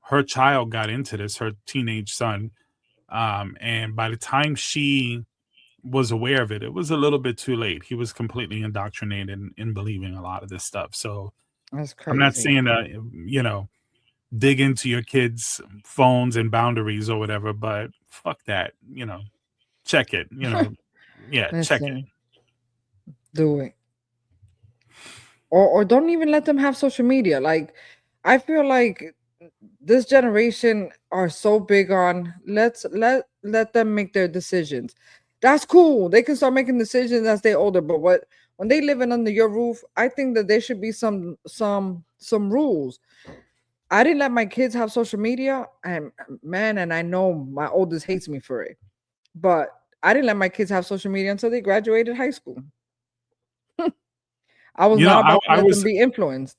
her child got into this, her teenage son, and by the time she was aware of it, it was a little bit too late. He was completely indoctrinated in believing a lot of this stuff. So that's crazy. I'm not saying that, dig into your kids' phones and boundaries or whatever, but fuck that, check it, check it. Do it. Or don't even let them have social media. Like, I feel like this generation are so big on let them make their decisions. That's cool. They can start making decisions as they're older. But when they living under your roof, I think that there should be some rules. I didn't let my kids have social media, and I know my oldest hates me for it. But I didn't let my kids have social media until they graduated high school. I was not about to let them be influenced.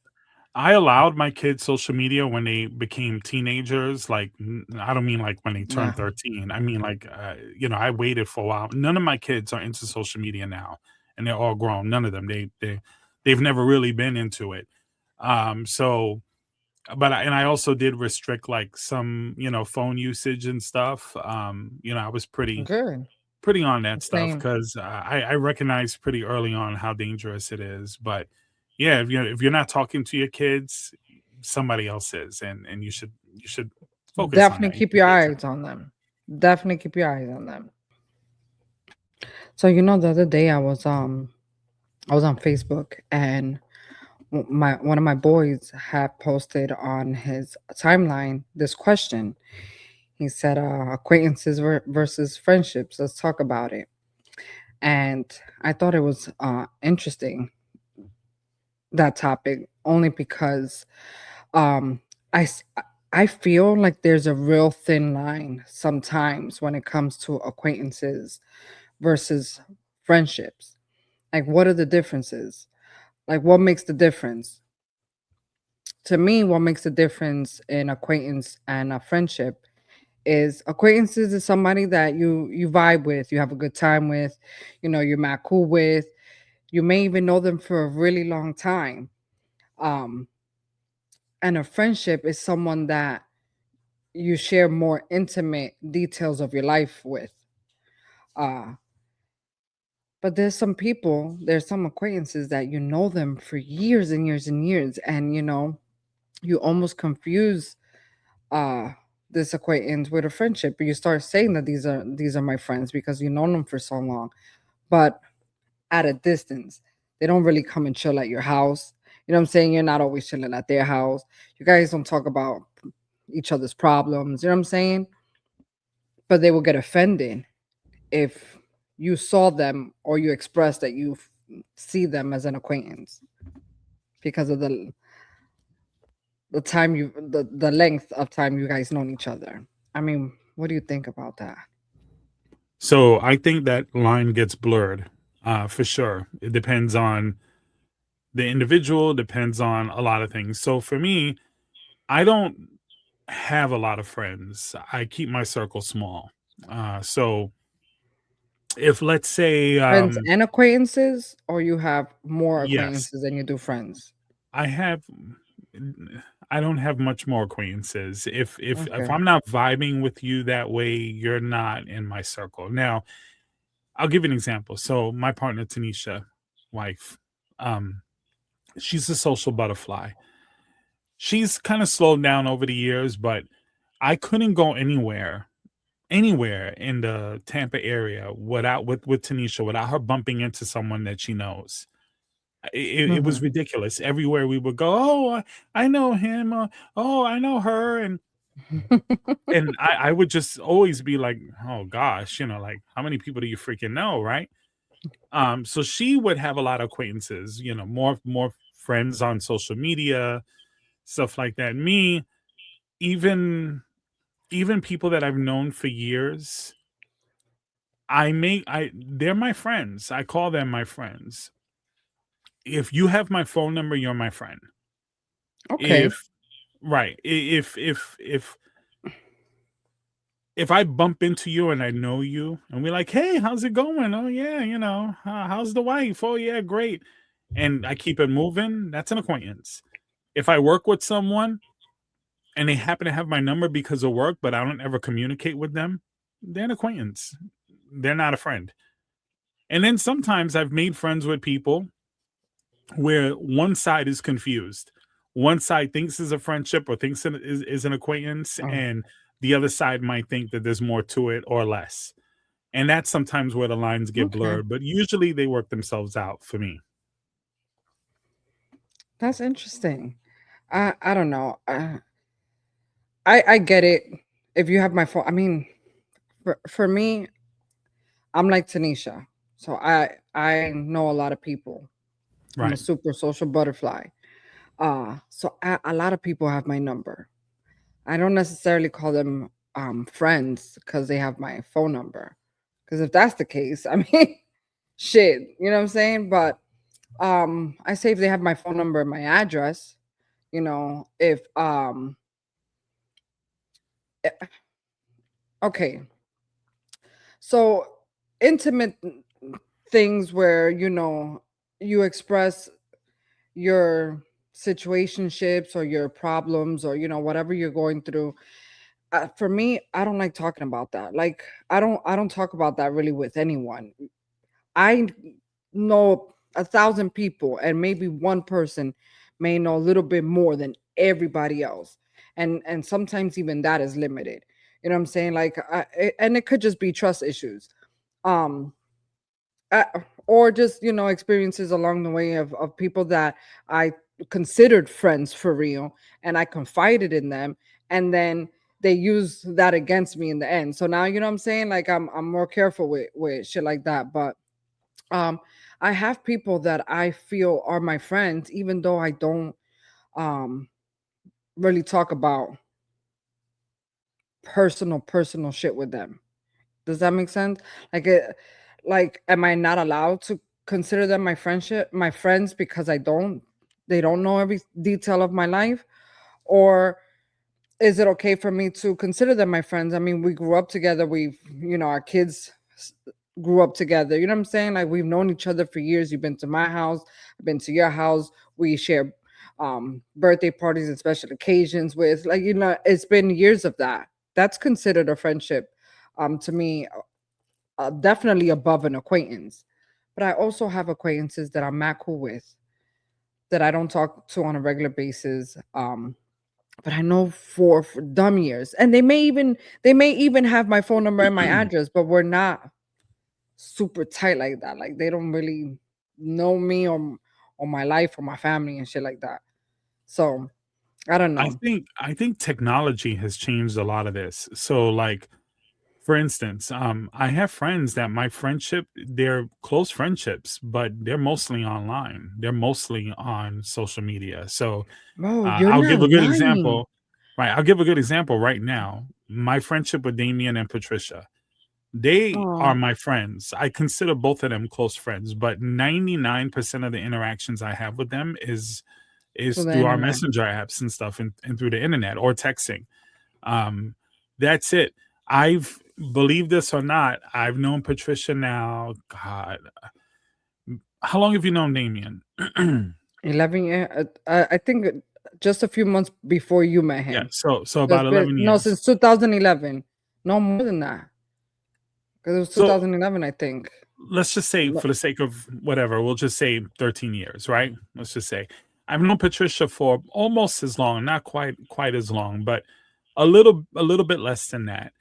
I allowed my kids social media when they became teenagers. Like, I don't mean like when they turned 13. I mean, like, I waited for a while. None of my kids are into social media now, and they're all grown. None of them. They've never really been into it. But I also did restrict like some, phone usage and stuff. I was pretty on that stuff because I recognized pretty early on how dangerous it is. But yeah, if you're not talking to your kids, somebody else is, and you should focus definitely keep your eyes on them. Definitely keep your eyes on them. So the other day I was on Facebook, and one of my boys had posted on his timeline this question. He said, acquaintances versus friendships. Let's talk about it. And I thought it was interesting, that topic, only because I feel like there's a real thin line sometimes when it comes to acquaintances versus friendships. Like, what are the differences? Like, what makes the difference? To me, what makes the difference in acquaintance and a friendship is acquaintances is somebody that you vibe with, you have a good time with, you're mad cool with. You may even know them for a really long time. And a friendship is someone that you share more intimate details of your life with. But there's some acquaintances that you know them for years and years and years, and you almost confuse this acquaintance with a friendship. You start saying that these are my friends because you know them for so long, but at a distance. They don't really come and chill at your house. You know what I'm saying? You're not always chilling at their house. You guys don't talk about each other's problems. You know what I'm saying? But they will get offended if you saw them or you express that you see them as an acquaintance because of the time the length of time you guys known each other. I mean, what do you think about that? So I think that line gets blurred, for sure. It depends on the individual, depends on a lot of things. So for me, I don't have a lot of friends. I keep my circle small. So if, let's say, friends and acquaintances, or you have more yes, acquaintances than you do friends? I don't have much more acquaintances. If I'm not vibing with you that way, you're not in my circle. Now, I'll give you an example. So my partner Tanisha, wife, she's a social butterfly. She's kind of slowed down over the years, but I couldn't go anywhere in the Tampa area with Tanisha without her bumping into someone that she knows. It was ridiculous. Everywhere we would go, oh, I know him. Oh, I know her. And I would just always be like, oh gosh, like, how many people do you freaking know, right? So she would have a lot of acquaintances, more friends on social media, stuff like that. Me, even people that I've known for years, they're my friends. I call them my friends. If you have my phone number, you're my friend. Okay. If I bump into you and I know you and we're like, hey, how's it going? Oh yeah, how's the wife? Oh yeah, great. And I keep it moving, that's an acquaintance. If I work with someone and they happen to have my number because of work, but I don't ever communicate with them, they're an acquaintance. They're not a friend. And then sometimes I've made friends with people where one side is confused. One side thinks it's a friendship or thinks it is an acquaintance, and the other side might think that there's more to it or less. And that's sometimes where the lines get blurred, but usually they work themselves out for me. That's interesting. I don't know. I get it. If you have my phone, I mean, for me, I'm like Tanisha. So I know a lot of people. I'm a super social butterfly. So a lot of people have my number. I don't necessarily call them friends because they have my phone number. Because if that's the case, I mean, shit, you know what I'm saying? But I say if they have my phone number and my address, if okay. So intimate things where you express your situationships or your problems or whatever you're going through. For me, I don't like talking about that. Like I don't talk about that really with anyone. I know 1,000 people and maybe one person may know a little bit more than everybody else. and sometimes even that is limited. You know what I'm saying? Like, and it could just be trust issues, or just, you know, experiences along the way of people that I considered friends for real, and I confided in them, and then they use that against me in the end. So now, you know what I'm saying? Like, I'm more careful with shit like that. But I have people that I feel are my friends, even though I don't really talk about personal shit with them. Does that make sense? Like, am I not allowed to consider them my friends because they don't know every detail of my life? Or is it okay for me to consider them my friends? I mean, we grew up together. Our kids grew up together. You know what I'm saying? Like, we've known each other for years. You've been to my house. I've been to your house. We share birthday parties and special occasions with, like, you know, it's been years of that. That's considered a friendship to me, definitely above an acquaintance. But I also have acquaintances that I'm not cool with, that I don't talk to on a regular basis. But I know for dumb years, and they may even have my phone number and my address, but we're not super tight like that. Like, they don't really know me or my life or my family and shit like that. So I don't know. I think technology has changed a lot of this. So, like, for instance, I have friends that they're close friendships, but they're mostly online. They're mostly on social media. So I'll give a good example. Right. I'll give a good example right now. My friendship with Damien and Patricia. They are my friends. I consider both of them close friends, but 99% of the interactions I have with them is through our messenger apps and stuff, and through the internet or texting. That's it. Believe this or not, I've known Patricia now. God, how long have you known Damien? 11 years. I think just a few months before you met him. Yeah, so about 11 years. No, since 2011. No, more than that. Because it was 2011, I think. Let's just say, for the sake of whatever, we'll just say 13 years, right? Let's just say. I've known Patricia for almost as long, not quite as long, but a little bit less than that.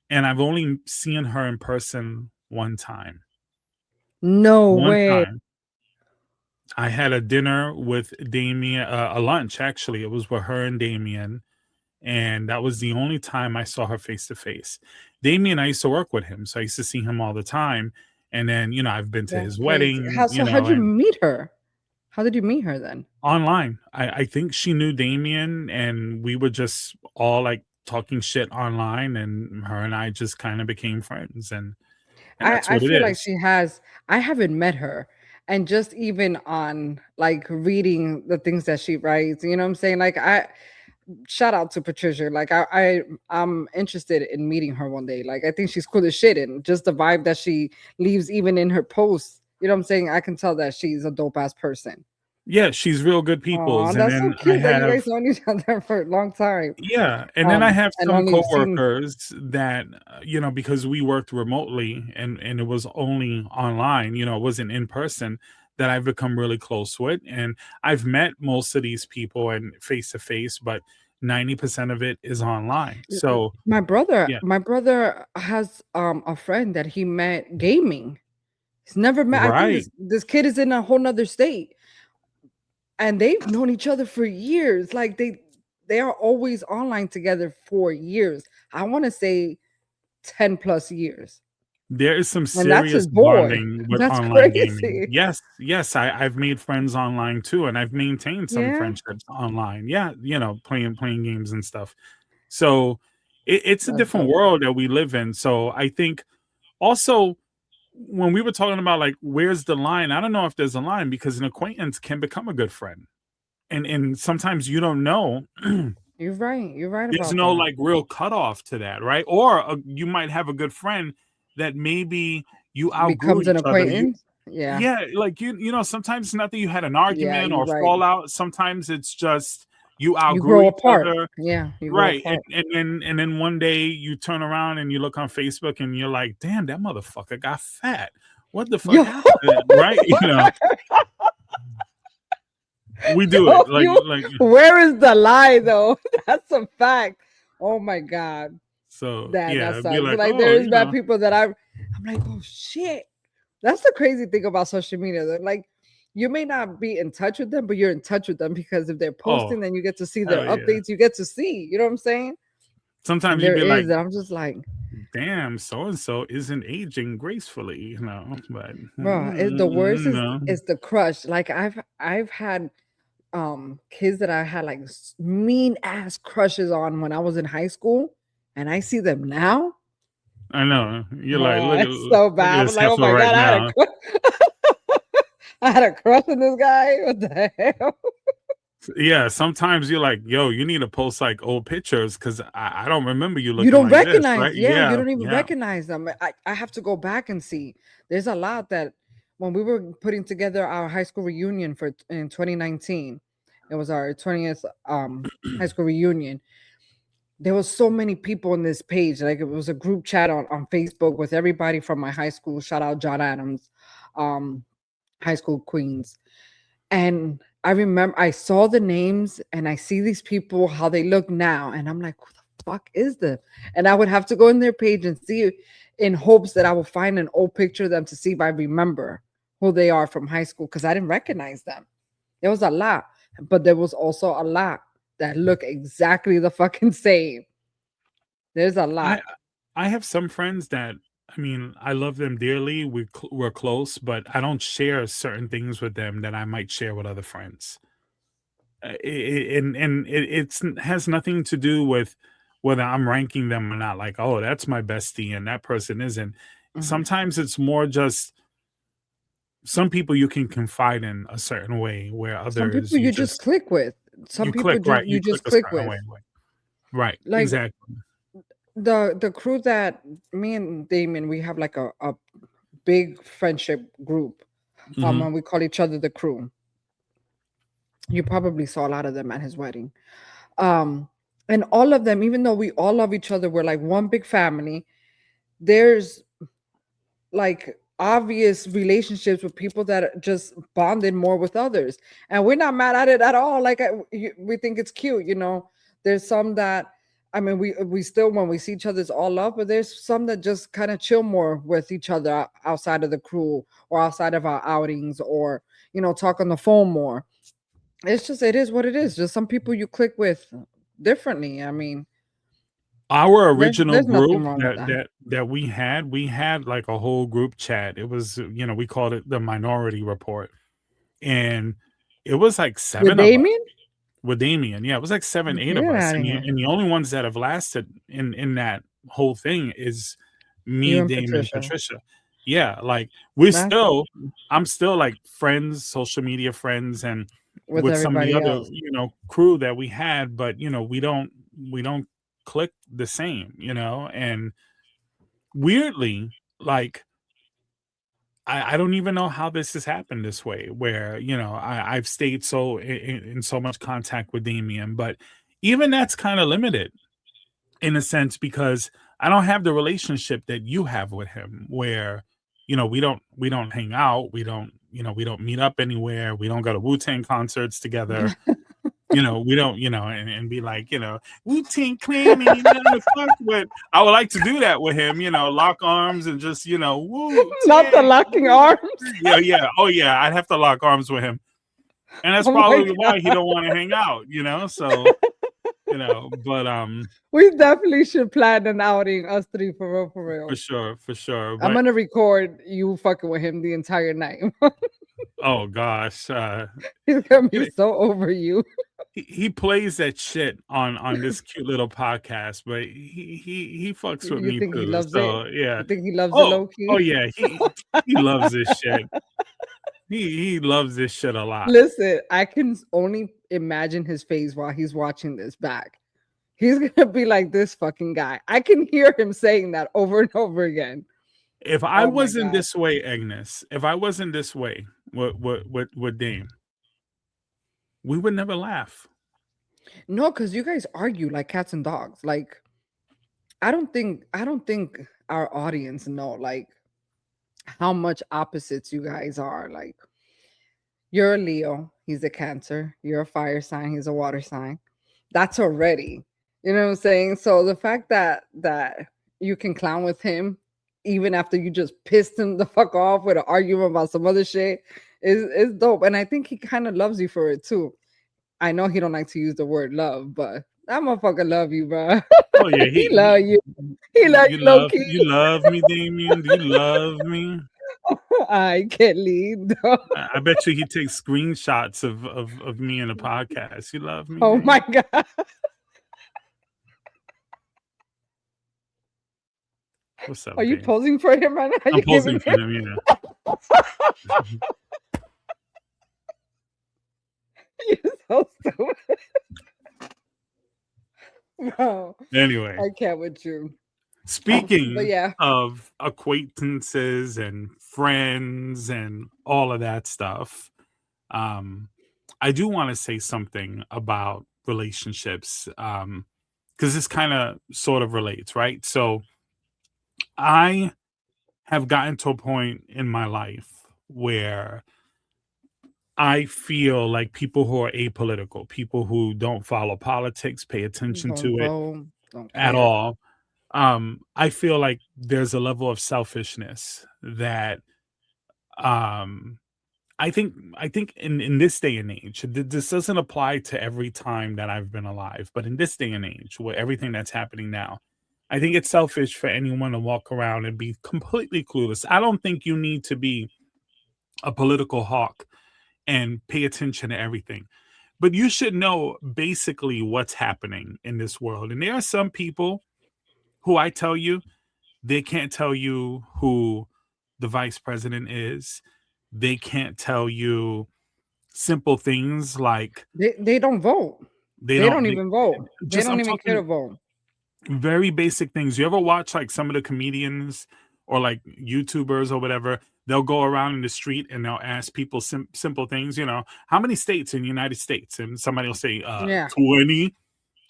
And I've only seen her in person one time. No way. Time. I had a dinner with Damien, a lunch, actually. It was with her and Damien. And that was the only time I saw her face to face. Damien, I used to work with him, so I used to see him all the time. And then, you know, I've been to his wedding. How'd you meet her? How did you meet her then? Online. I think she knew Damien, and we were just all like talking shit online, and her and I just kind of became friends. And that's what I feel like she has. I haven't met her, and just even on like reading the things that she writes, you know what I'm saying? Like, shout out to Patricia. Like, I'm interested in meeting her one day. Like, I think she's cool as shit, and just the vibe that she leaves even in her posts. You know what I'm saying? I can tell that she's a dope ass person. Yeah, she's real good people. That's so cute that you guys known each other for a long time. Yeah, and then I have some coworkers that, you know, because we worked remotely and it was only online, you know, it wasn't in person, that I've become really close with. And I've met most of these people and face to face, but 90% of it is online. So my brother has a friend that he met gaming. He's never met. Right. I think this kid is in a whole nother state. And they've known each other for years. Like, they are always online together for years. I want to say 10 plus years. There is some serious bonding with online gaming. Yes, I've made friends online too, and I've maintained some friendships online. Yeah, you know, playing games and stuff. So it's a different world that we live in. So I think also, when we were talking about like, where's the line? I don't know if there's a line, because an acquaintance can become a good friend. And sometimes you don't know. You're right. There's no like real cutoff to that, right? Or you might have a good friend that maybe you outgrew becomes an acquaintance. Yeah, like you know, sometimes it's not that you had an argument or fallout. Sometimes it's just you outgrow each other. Yeah, right. And then one day you turn around and you look on Facebook and you're like, damn, that motherfucker got fat. What the fuck happened? Right? You know. We do it. Like where is the lie though? That's a fact. Oh my God. So that yeah, sucks. like, Like oh, there's bad people that I'm like, oh shit. That's the crazy thing about social media. That like you may not be in touch with them, but you're in touch with them because if they're posting, then you get to see their updates. You get to see. You know what I'm saying? Sometimes you'd be like, I'm just like, damn, so and so isn't aging gracefully, you know. But bro, the worst is the crush. Like I've had kids that I had like mean ass crushes on when I was in high school, and I see them now. I know you're like, look at so bad. I'm like, oh my God, I had a crush on this guy. What the hell? Yeah, sometimes you're like, yo, you need to post like old pictures because I don't remember you looking. You don't like recognize, this, right? yeah, you don't even recognize them. I have to go back and see. There's a lot that when we were putting together our high school reunion in 2019, it was our 20th high school reunion. There was so many people on this page. Like it was a group chat on Facebook with everybody from my high school. Shout out John Adams, high school queens. And I remember I saw the names and I see these people, how they look now. And I'm like, who the fuck is this? And I would have to go in their page and see in hopes that I will find an old picture of them to see if I remember who they are from high school. Cause I didn't recognize them. There was a lot, but there was also a lot that look exactly the fucking same. There's a lot. I have some friends that, I mean, I love them dearly. We're close, but I don't share certain things with them that I might share with other friends. It has nothing to do with whether I'm ranking them or not. Like, oh, that's my bestie and that person isn't. Mm-hmm. Sometimes it's more just some people you can confide in a certain way, where others some people you just click with. Some people you just click with. Right. Like, exactly. The crew that me and Damon, we have like a big friendship group. And we call each other the crew. You probably saw a lot of them at his wedding. And all of them, even though we all love each other, we're like one big family. There's like obvious relationships with people that just bonded more with others, and we're not mad at it at all. Like we think it's cute, you know. There's some that, I mean, we still, when we see each other, it's all love, but there's some that just kind of chill more with each other outside of the crew or outside of our outings, or, you know, talk on the phone more. It's just, it is what it is. Just some people you click with differently. I mean, our original group that we had like a whole group chat. It was, you know, we called it the Minority Report, and it was like 7 of us. With Damien, yeah, it was like 7, 8 of us, and the only ones that have lasted in that whole thing is me, Daym, and Patricia. Yeah, like I'm still like friends, social media friends, and with some of the other you know, crew that we had, but you know, we don't click the same, you know. And weirdly, like I don't even know how this has happened this way, where, you know, I've stayed so in so much contact with Damien, but even that's kind of limited in a sense, because I don't have the relationship that you have with him, where, you know, we don't hang out, we don't meet up anywhere, we don't go to Wu-Tang concerts together. You know, we don't, you know, and be like, you know, Wu-Tang Clan, and, you know, fuck with. I would like to do that with him, you know, lock arms and just, you know, woo. Not the locking arms. Yeah. Oh yeah, I'd have to lock arms with him, and that's probably why he don't want to hang out, you know. So, you know, but we definitely should plan an outing, us three, for real. For sure. I'm gonna record you fucking with him the entire night. Oh gosh, he's gonna be so over you. He plays that shit on this cute little podcast, but he fucks with me too. He loves it? Yeah, you think he loves it low key? Oh yeah, he loves this shit. He loves this shit a lot. Listen, I can only imagine his face while he's watching this back. He's gonna be like, this fucking guy. I can hear him saying that over and over again. If I wasn't this way, Egnis, if I wasn't this way with Daym, we would never laugh. No, because you guys argue like cats and dogs. Like, I don't think our audience know like how much opposites you guys are. Like, You're a Leo. He's a Cancer. You're a fire sign. He's a water sign. That's already, you know what I'm saying? So the fact that you can clown with him even after you just pissed him the fuck off with an argument about some other shit is dope. And I think he kind of loves you for it too. I know he don't like to use the word love, but that motherfucker love you, bro. Oh yeah, he love you. He love you, low key. You love me, Damien. Do you love me? I can't leave. I bet you he takes screenshots of me in the podcast. You love me? Oh Damien? my god. What's up? Are you Dame? posing for him right now? I'm posing for him, yeah. You're so stupid. Bro. Anyway. I can't with you. Speaking yeah. of acquaintances and friends and all of that stuff, I do want to say something about relationships because this kind of sort of relates, right? So I have gotten to a point in my life where I feel like people who are apolitical, people who don't follow politics, pay attention to it at all, I feel like there's a level of selfishness that I think in this day and age, this doesn't apply to every time that I've been alive, but in this day and age, with everything that's happening now, I think it's selfish for anyone to walk around and be completely clueless. I don't think you need to be a political hawk and pay attention to everything, but you should know basically what's happening in this world. And there are some people who I tell you, they can't tell you who the vice president is. They can't tell you simple things like they don't vote. They don't even vote. They don't even care to vote. Very basic things. You ever watch like some of the comedians or like YouTubers or whatever? They'll go around in the street and they'll ask people simple things. You know, how many states in the United States? And somebody will say 20.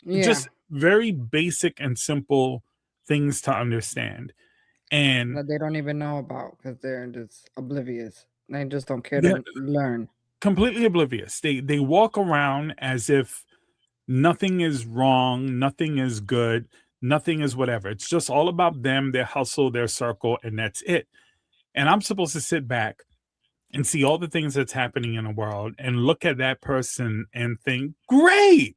Yeah. Just very basic and simple things to understand. And that they don't even know about because they're just oblivious. They just don't care to learn. Completely oblivious. They walk around as if nothing is wrong, nothing is good, nothing is whatever. It's just all about them, their hustle, their circle, and that's it. And I'm supposed to sit back and see all the things that's happening in the world and look at that person and think, great,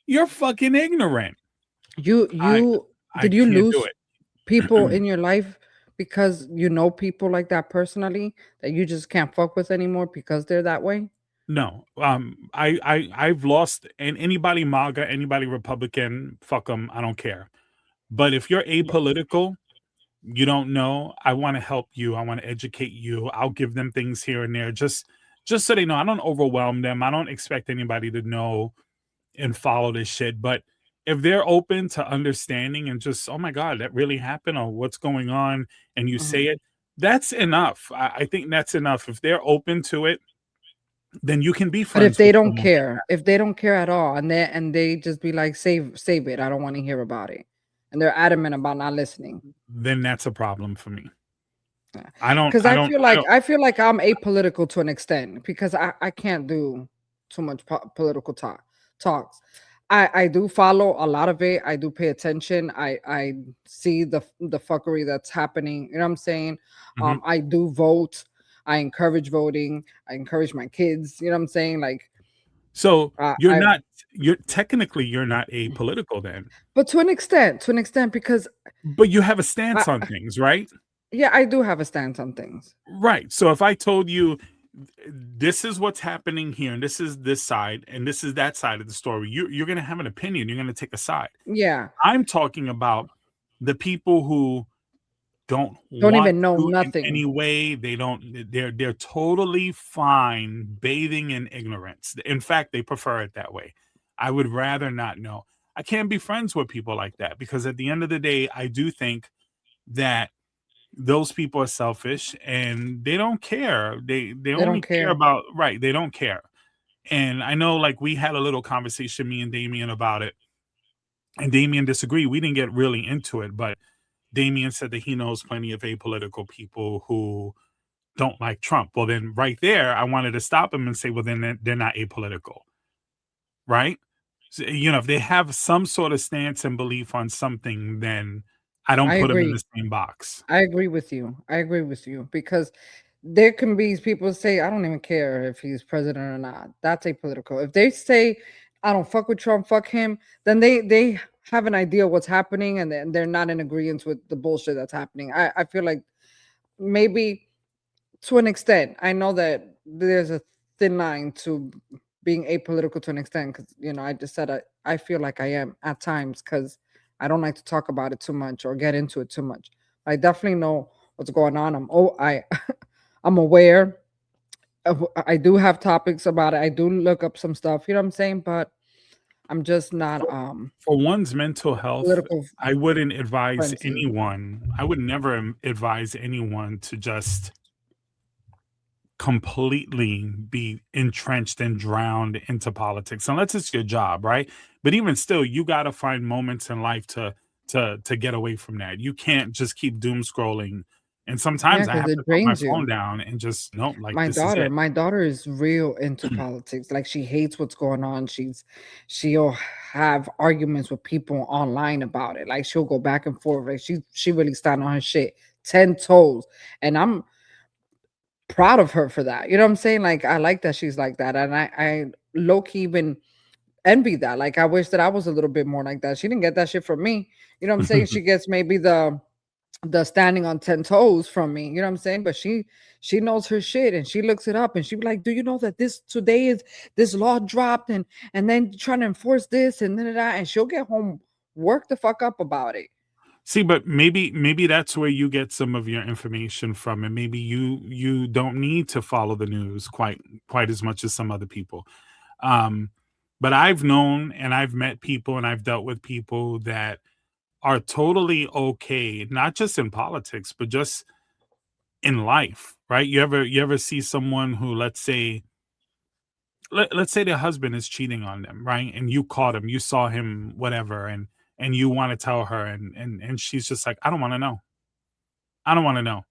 you're fucking ignorant. Did you lose people in your life because you know people like that personally that you just can't fuck with anymore because they're that way? No. I've lost anybody MAGA, anybody Republican, fuck them, I don't care. But if you're apolitical, you don't know, I want to help you, I want to educate you, I'll give them things here and there just so they know. I don't overwhelm them. I don't expect anybody to know and follow this shit, but if they're open to understanding and just, oh my God, that really happened, or what's going on, and you say it, that's enough. I think that's enough. If they're open to it, then you can be friends. But if they don't care, if they don't care at all, and they just be like, save it, I don't want to hear about it, and they're adamant about not listening, then that's a problem for me. I feel like I'm apolitical to an extent because I can't do too much political talks. I do follow a lot of it. I do pay attention. I see the fuckery that's happening. You know what I'm saying? Mm-hmm. I do vote. I encourage voting. I encourage my kids. You know what I'm saying? Like, so you're technically not apolitical then. But to an extent, because. But you have a stance on things, right? Yeah, I do have a stance on things. Right. So if I told you, this is what's happening here, and this is this side, and this is that side of the story, you're going to have an opinion. You're going to take a side. Yeah. I'm talking about the people who don't even know nothing in any way. They're totally fine bathing in ignorance. In fact, they prefer it that way. I would rather not know. I can't be friends with people like that because at the end of the day, I do think that those people are selfish and they don't care. They only care about, right. They don't care. And I know, like, we had a little conversation, me and Damien, about it, and Damien disagreed. We didn't get really into it, but Damien said that he knows plenty of apolitical people who don't like Trump. Well, then right there, I wanted to stop him and say, well, then they're not apolitical, right? So, if they have some sort of stance and belief on something, then I don't put them in the same box. I agree with you. Because there can be people say, I don't even care if he's president or not. That's apolitical. If they say, I don't fuck with Trump, fuck him, then they have an idea of what's happening, and they're not in agreement with the bullshit that's happening. I feel like maybe to an extent, I know that there's a thin line to being apolitical to an extent, because I just said I feel like I am at times, because I don't like to talk about it too much or get into it too much. I definitely know what's going on. I'm aware. I do have topics about it. I do look up some stuff. You know what I'm saying? But I'm just not. For one's mental health, I wouldn't advise anyone. I would never advise anyone to just completely be entrenched and drowned into politics, unless it's your job, right? But even still, you got to find moments in life to get away from that. You can't just keep doom scrolling. And sometimes I have to put my phone down and just like my daughter is real into politics. Like, she hates what's going on. She'll have arguments with people online about it. Like, she'll go back and forth. Like, she really stand on her shit 10 toes. And I'm proud of her for that. You know what I'm saying? Like, I like that she's like that. And I low-key even envy that. Like, I wish that I was a little bit more like that. She didn't get that shit from me. You know what I'm saying? She gets maybe the standing on 10 toes from me. You know what I'm saying? But she knows her shit, and she looks it up, and she be like, do you know that this law dropped, and then trying to enforce this and then that, and she'll get home, work the fuck up about it. See, but maybe that's where you get some of your information from, and maybe you don't need to follow the news quite as much as some other people. But I've known and I've met people and I've dealt with people that are totally okay, not just in politics, but just in life, right? You ever see someone who, let's say their husband is cheating on them, right? And you caught him, you saw him, whatever, and you want to tell her, and she's just like, I don't want to know. I don't want to know.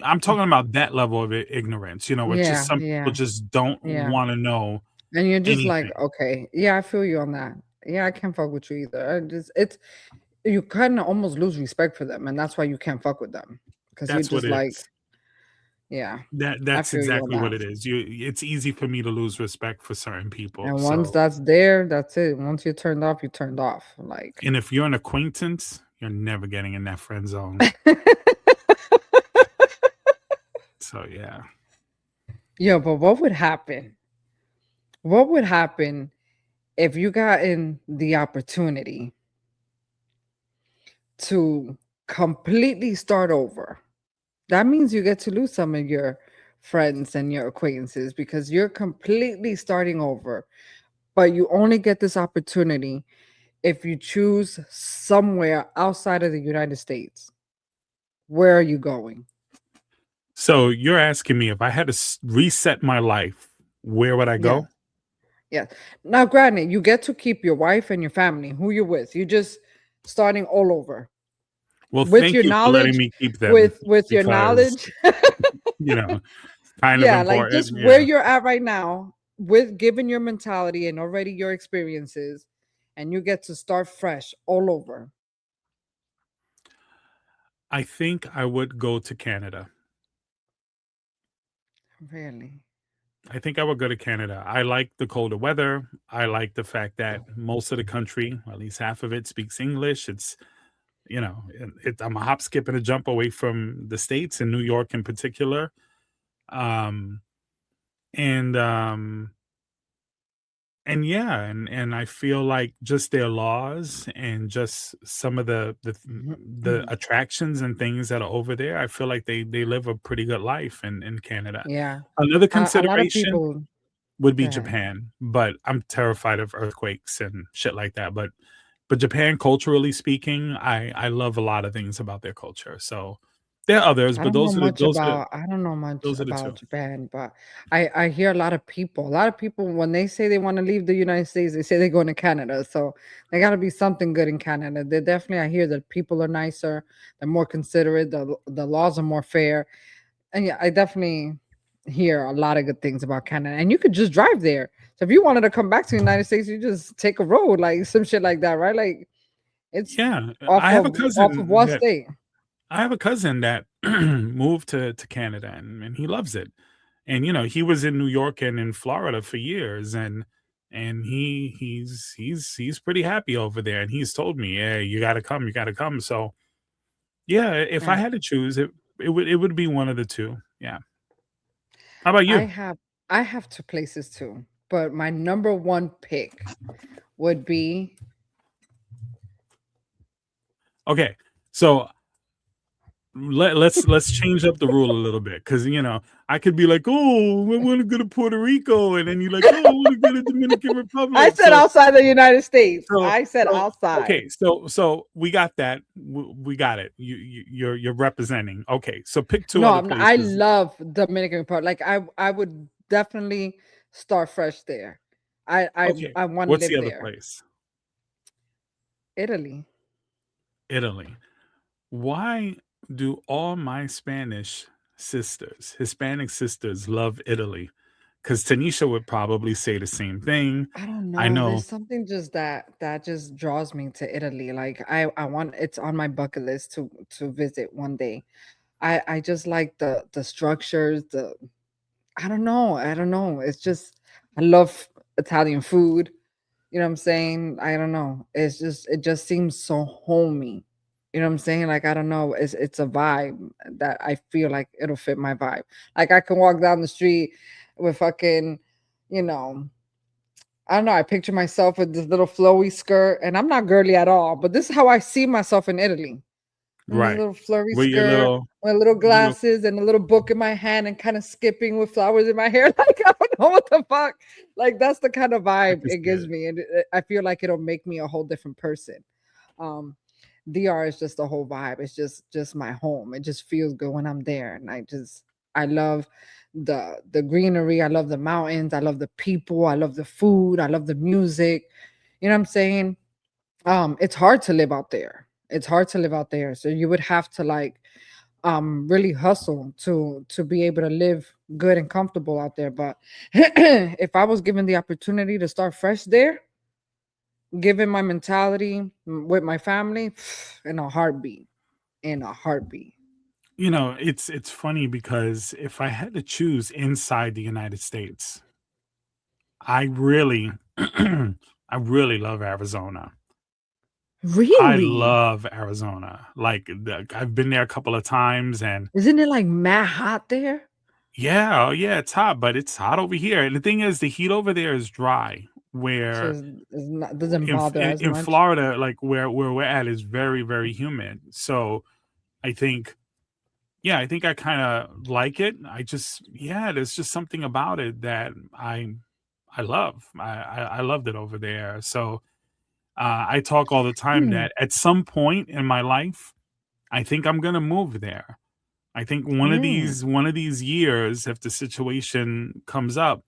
I'm talking about that level of ignorance, where just some people just don't want to know. And you're just anything. Like, okay, yeah, I feel you on that. Yeah, I can't fuck with you either. You kind of almost lose respect for them, and that's why you can't fuck with them, because you're just like, yeah. That's exactly what it is. It's easy for me to lose respect for certain people. And once that's there, that's it. Once you're turned off, you're turned off. Like, and if you're an acquaintance, you're never getting in that friend zone. So yeah. Yeah, but what would happen? What would happen if you got in the opportunity to completely start over? That means you get to lose some of your friends and your acquaintances, because you're completely starting over. But you only get this opportunity if you choose somewhere outside of the United States. Where are you going? So you're asking me if I had to reset my life, where would I go? Yeah. Now, granted, you get to keep your wife and your family, who you're with. You're just starting all over. Well, with thank your knowledge, for letting me keep them. With your knowledge, kind of important. Like just where you're at right now, with given your mentality and already your experiences, and you get to start fresh all over. I think I would go to Canada. Really? I think I would go to Canada. I like the colder weather. I like the fact that most of the country, at least half of it, speaks English. It's I'm a hop, skip, and a jump away from the States, and New York in particular. And I feel like just their laws and just some of the attractions and things that are over there, I feel like they live a pretty good life in Canada. Yeah. Another consideration would be Japan, but I'm terrified of earthquakes and shit like that. But Japan, culturally speaking, I love a lot of things about their culture. So there are others, but those are the I don't know much about Japan, but I hear a lot of people when they say they want to leave the United States, they say they're going to Canada. So there got to be something good in Canada. They definitely, I hear that people are nicer, they're more considerate, the laws are more fair. And yeah, I definitely hear a lot of good things about Canada, and you could just drive there. So if you wanted to come back to the United States, you just take a road, like some shit like that, right? Like it's I have a cousin off of what state? I have a cousin that moved to Canada, and he loves it. And he was in New York and in Florida for years, and he's pretty happy over there. And he's told me, "Yeah, you got to come." So yeah, if I had to choose, it would be one of the two. Yeah. How about you? I have two places too, but my number one pick would be. Okay, so let's change up the rule a little bit, because I could be like, oh, I want to go to Puerto Rico, and then you're like, oh, I want to go to Dominican Republic. I said outside the United States. I said outside. Okay, so we got that. We got it. You're representing. Okay, so pick two. No, other places. I love Dominican Republic. Like I would definitely start fresh there. I want to live there. What's the other place? Italy. Why do all my Hispanic sisters love Italy? Because Tanisha would probably say the same thing. I don't know. I know. There's something just that just draws me to Italy. Like I want, it's on my bucket list to visit one day. I just like the structures, I don't know. It's just, I love Italian food. You know what I'm saying? I don't know. It just seems so homey. You know what I'm saying? Like, I don't know. It's a vibe that I feel like it'll fit my vibe. Like I can walk down the street with fucking, I don't know. I picture myself with this little flowy skirt, and I'm not girly at all, but this is how I see myself in Italy. Right. A little flurry skirt, with little glasses and a little book in my hand, and kind of skipping with flowers in my hair. Like, I don't know what the fuck. Like, that's the kind of vibe it gives me. And I feel like it'll make me a whole different person. DR is just the whole vibe. It's just my home. It just feels good when I'm there. And I love the greenery. I love the mountains. I love the people. I love the food. I love the music. You know what I'm saying? It's hard to live out there. So you would have to really hustle to be able to live good and comfortable out there. But if I was given the opportunity to start fresh there, given my mentality with my family, in a heartbeat. It's funny because if I had to choose inside the United States, I really love Arizona. Really? I love Arizona. Like, I've been there a couple of times, and isn't it like mad hot there? Yeah, it's hot, but it's hot over here. And the thing is, the heat over there is dry. Where doesn't bother as in much. Florida, like where we're at, is very, very humid. So I think I kind of like it. There's just something about it that I love. I loved it over there. So I talk all the time that at some point in my life, I think I'm gonna move there. I think one of these years, if the situation comes up,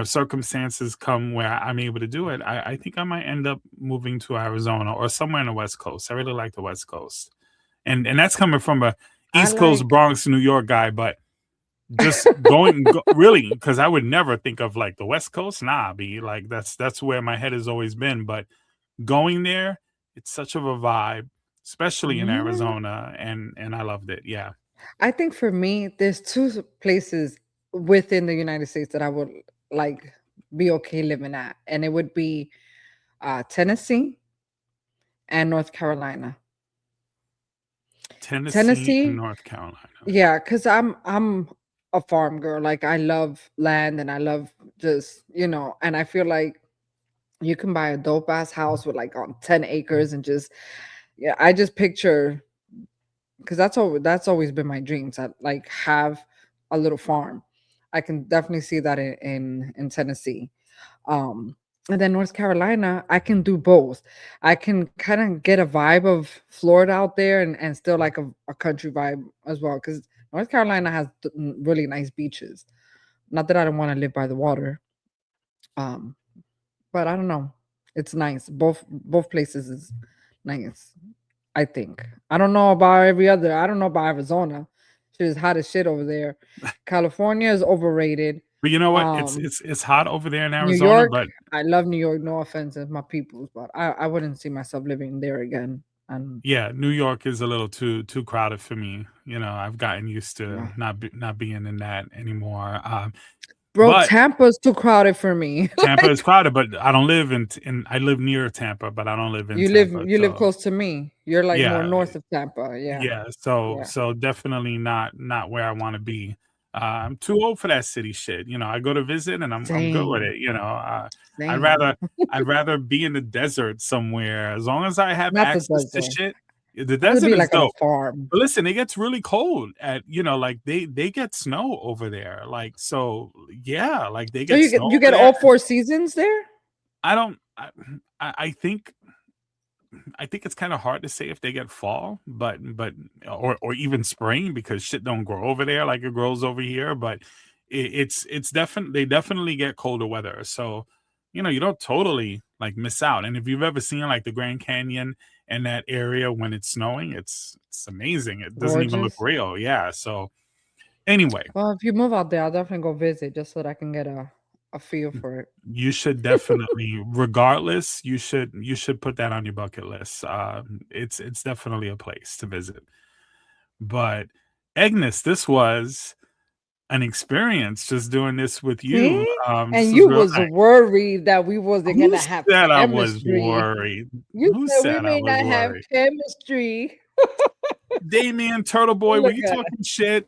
circumstances come where I'm able to do it, I think I might end up moving to Arizona or somewhere in the West Coast. I really like the West Coast. And that's coming from a East Coast Bronx, New York guy, but just really, because I would never think of like the West Coast. Nah, like that's where my head has always been. But going there, it's such of a vibe, especially in Arizona, and I loved it. Yeah. I think for me, there's two places within the United States that I would be okay living at, and it would be Tennessee and North Carolina. Tennessee and North Carolina. Yeah, because I'm a farm girl. Like, I love land, and I love just, and I feel like you can buy a dope ass house with on 10 acres and just, I just picture, because that's always been my dream, to have a little farm. I can definitely see that in Tennessee. And then North Carolina, I can do both. I can kind of get a vibe of Florida out there and still like a country vibe as well, because North Carolina has really nice beaches. Not that I don't want to live by the water. But I don't know. It's nice. Both places is nice, I think. I don't know about every other. I don't know about Arizona. Shit is hot as shit over there. California is overrated. But you know what? It's hot over there in Arizona. New York, but I love New York. No offense to my peoples, but I wouldn't see myself living there again. And yeah, New York is a little too crowded for me. You know, I've gotten used to not being in that anymore. Bro, Tampa's too crowded for me. Tampa is crowded, but I don't live in I live near Tampa, but I don't live in Tampa. You live close to me. You're like more north of Tampa. Yeah. Yeah. So definitely not where I want to be. I'm too old for that city shit. You know, I go to visit and I'm good with it. You know, I'd rather be in the desert somewhere as long as I have access to shit. The desert is like dope. But listen, it gets really cold at like they get snow over there. Like so, yeah, like they get. So you get all 4 seasons there. I think it's kind of hard to say if they get fall, but or even spring because shit don't grow over there like it grows over here. But it's definitely they definitely get colder weather. So you don't totally like miss out. And if you've ever seen like the Grand Canyon and that area when it's snowing, it's amazing. It doesn't even look real. Yeah. So anyway, well, if you move out there, I'll definitely go visit just so that I can get a feel for it. You should definitely, regardless, you should put that on your bucket list. It's definitely a place to visit. But Egnis, this was an experience just doing this with you. And you was worried that we wasn't gonna have chemistry. I was worried. You said we may not have chemistry. Damien, Turtle Boy, were you talking shit?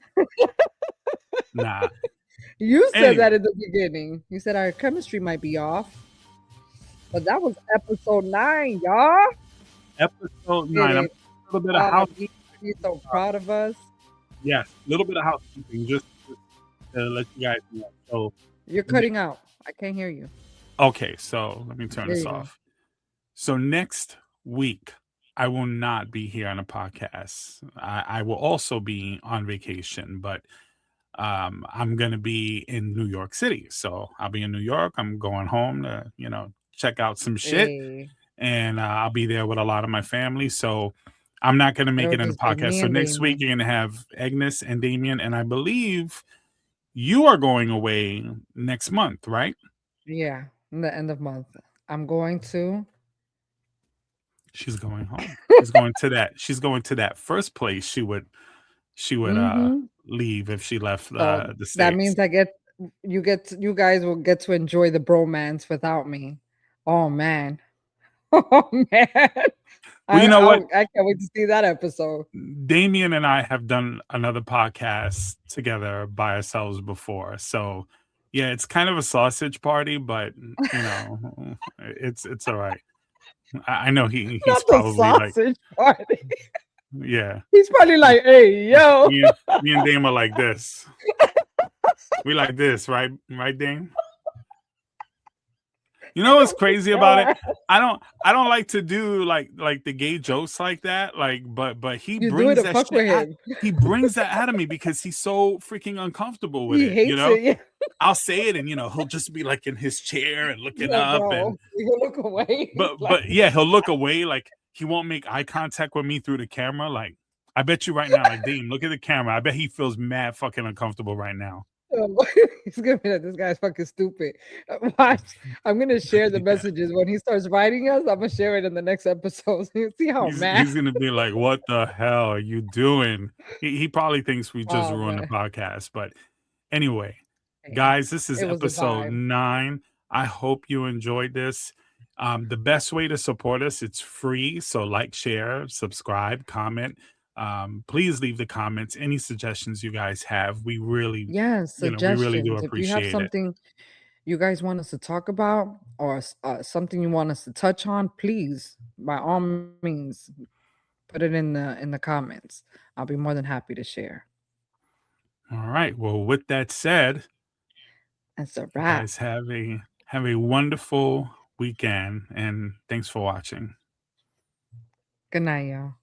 Nah. You said that in the beginning. You said our chemistry might be off. But that was episode 9, y'all. Episode 9. I'm a little bit of housekeeping. He's so proud of us. Yes, a little bit of housekeeping just to let you guys know. So you're cutting out. I can't hear you. Okay, so let me turn this off. So next week, I will not be here on a podcast. I will also be on vacation, but I'm gonna be in New York City. So I'll be in New York. I'm going home to, check out some shit. And I'll be there with a lot of my family. So I'm not gonna make it in the podcast. So next week you're gonna have Egnis and Damien, and I believe you are going away next month, right? Yeah, in the end of month. I'm going to. She's going home. She's going to that first place she would leave if she left the States. That means you guys will get to enjoy the bromance without me. Oh man. Oh man. Well, you know what? I can't wait to see that episode. Damien and I have done another podcast together by ourselves before. So yeah, it's kind of a sausage party, but it's all right. I know he's not probably sausage party. Yeah. He's probably like, hey, yo. Me and Daym are like this. We like this, right? Right, Daym? You know what's crazy about it? I don't like to do like the gay jokes like that. But he brings that shit he brings that out of me because he's so freaking uncomfortable with it. Hates it, yeah. I'll say it and he'll just be like in his chair and looking up and he'll look away. But yeah, he'll look away, like he won't make eye contact with me through the camera. Like I bet you right now, like Daym, look at the camera. I bet he feels mad fucking uncomfortable right now. He's gonna be like, this guy's fucking stupid. Watch. I'm gonna share the messages when he starts writing us. I'm gonna share it in the next episode. See how mad he's gonna be like, what the hell are you doing? He probably thinks we just ruined the podcast. But anyway, guys, this is episode 9. I hope you enjoyed this. The best way to support us, it's free. So like, share, subscribe, comment. Please leave the comments, any suggestions you guys have. We really suggestions. We really do appreciate if you have something you guys want us to talk about or something you want us to touch on, please by all means put it in the comments. I'll be more than happy to share. All right, well, with that said, that's a wrap. Guys, have a wonderful weekend and thanks for watching. Good night, y'all.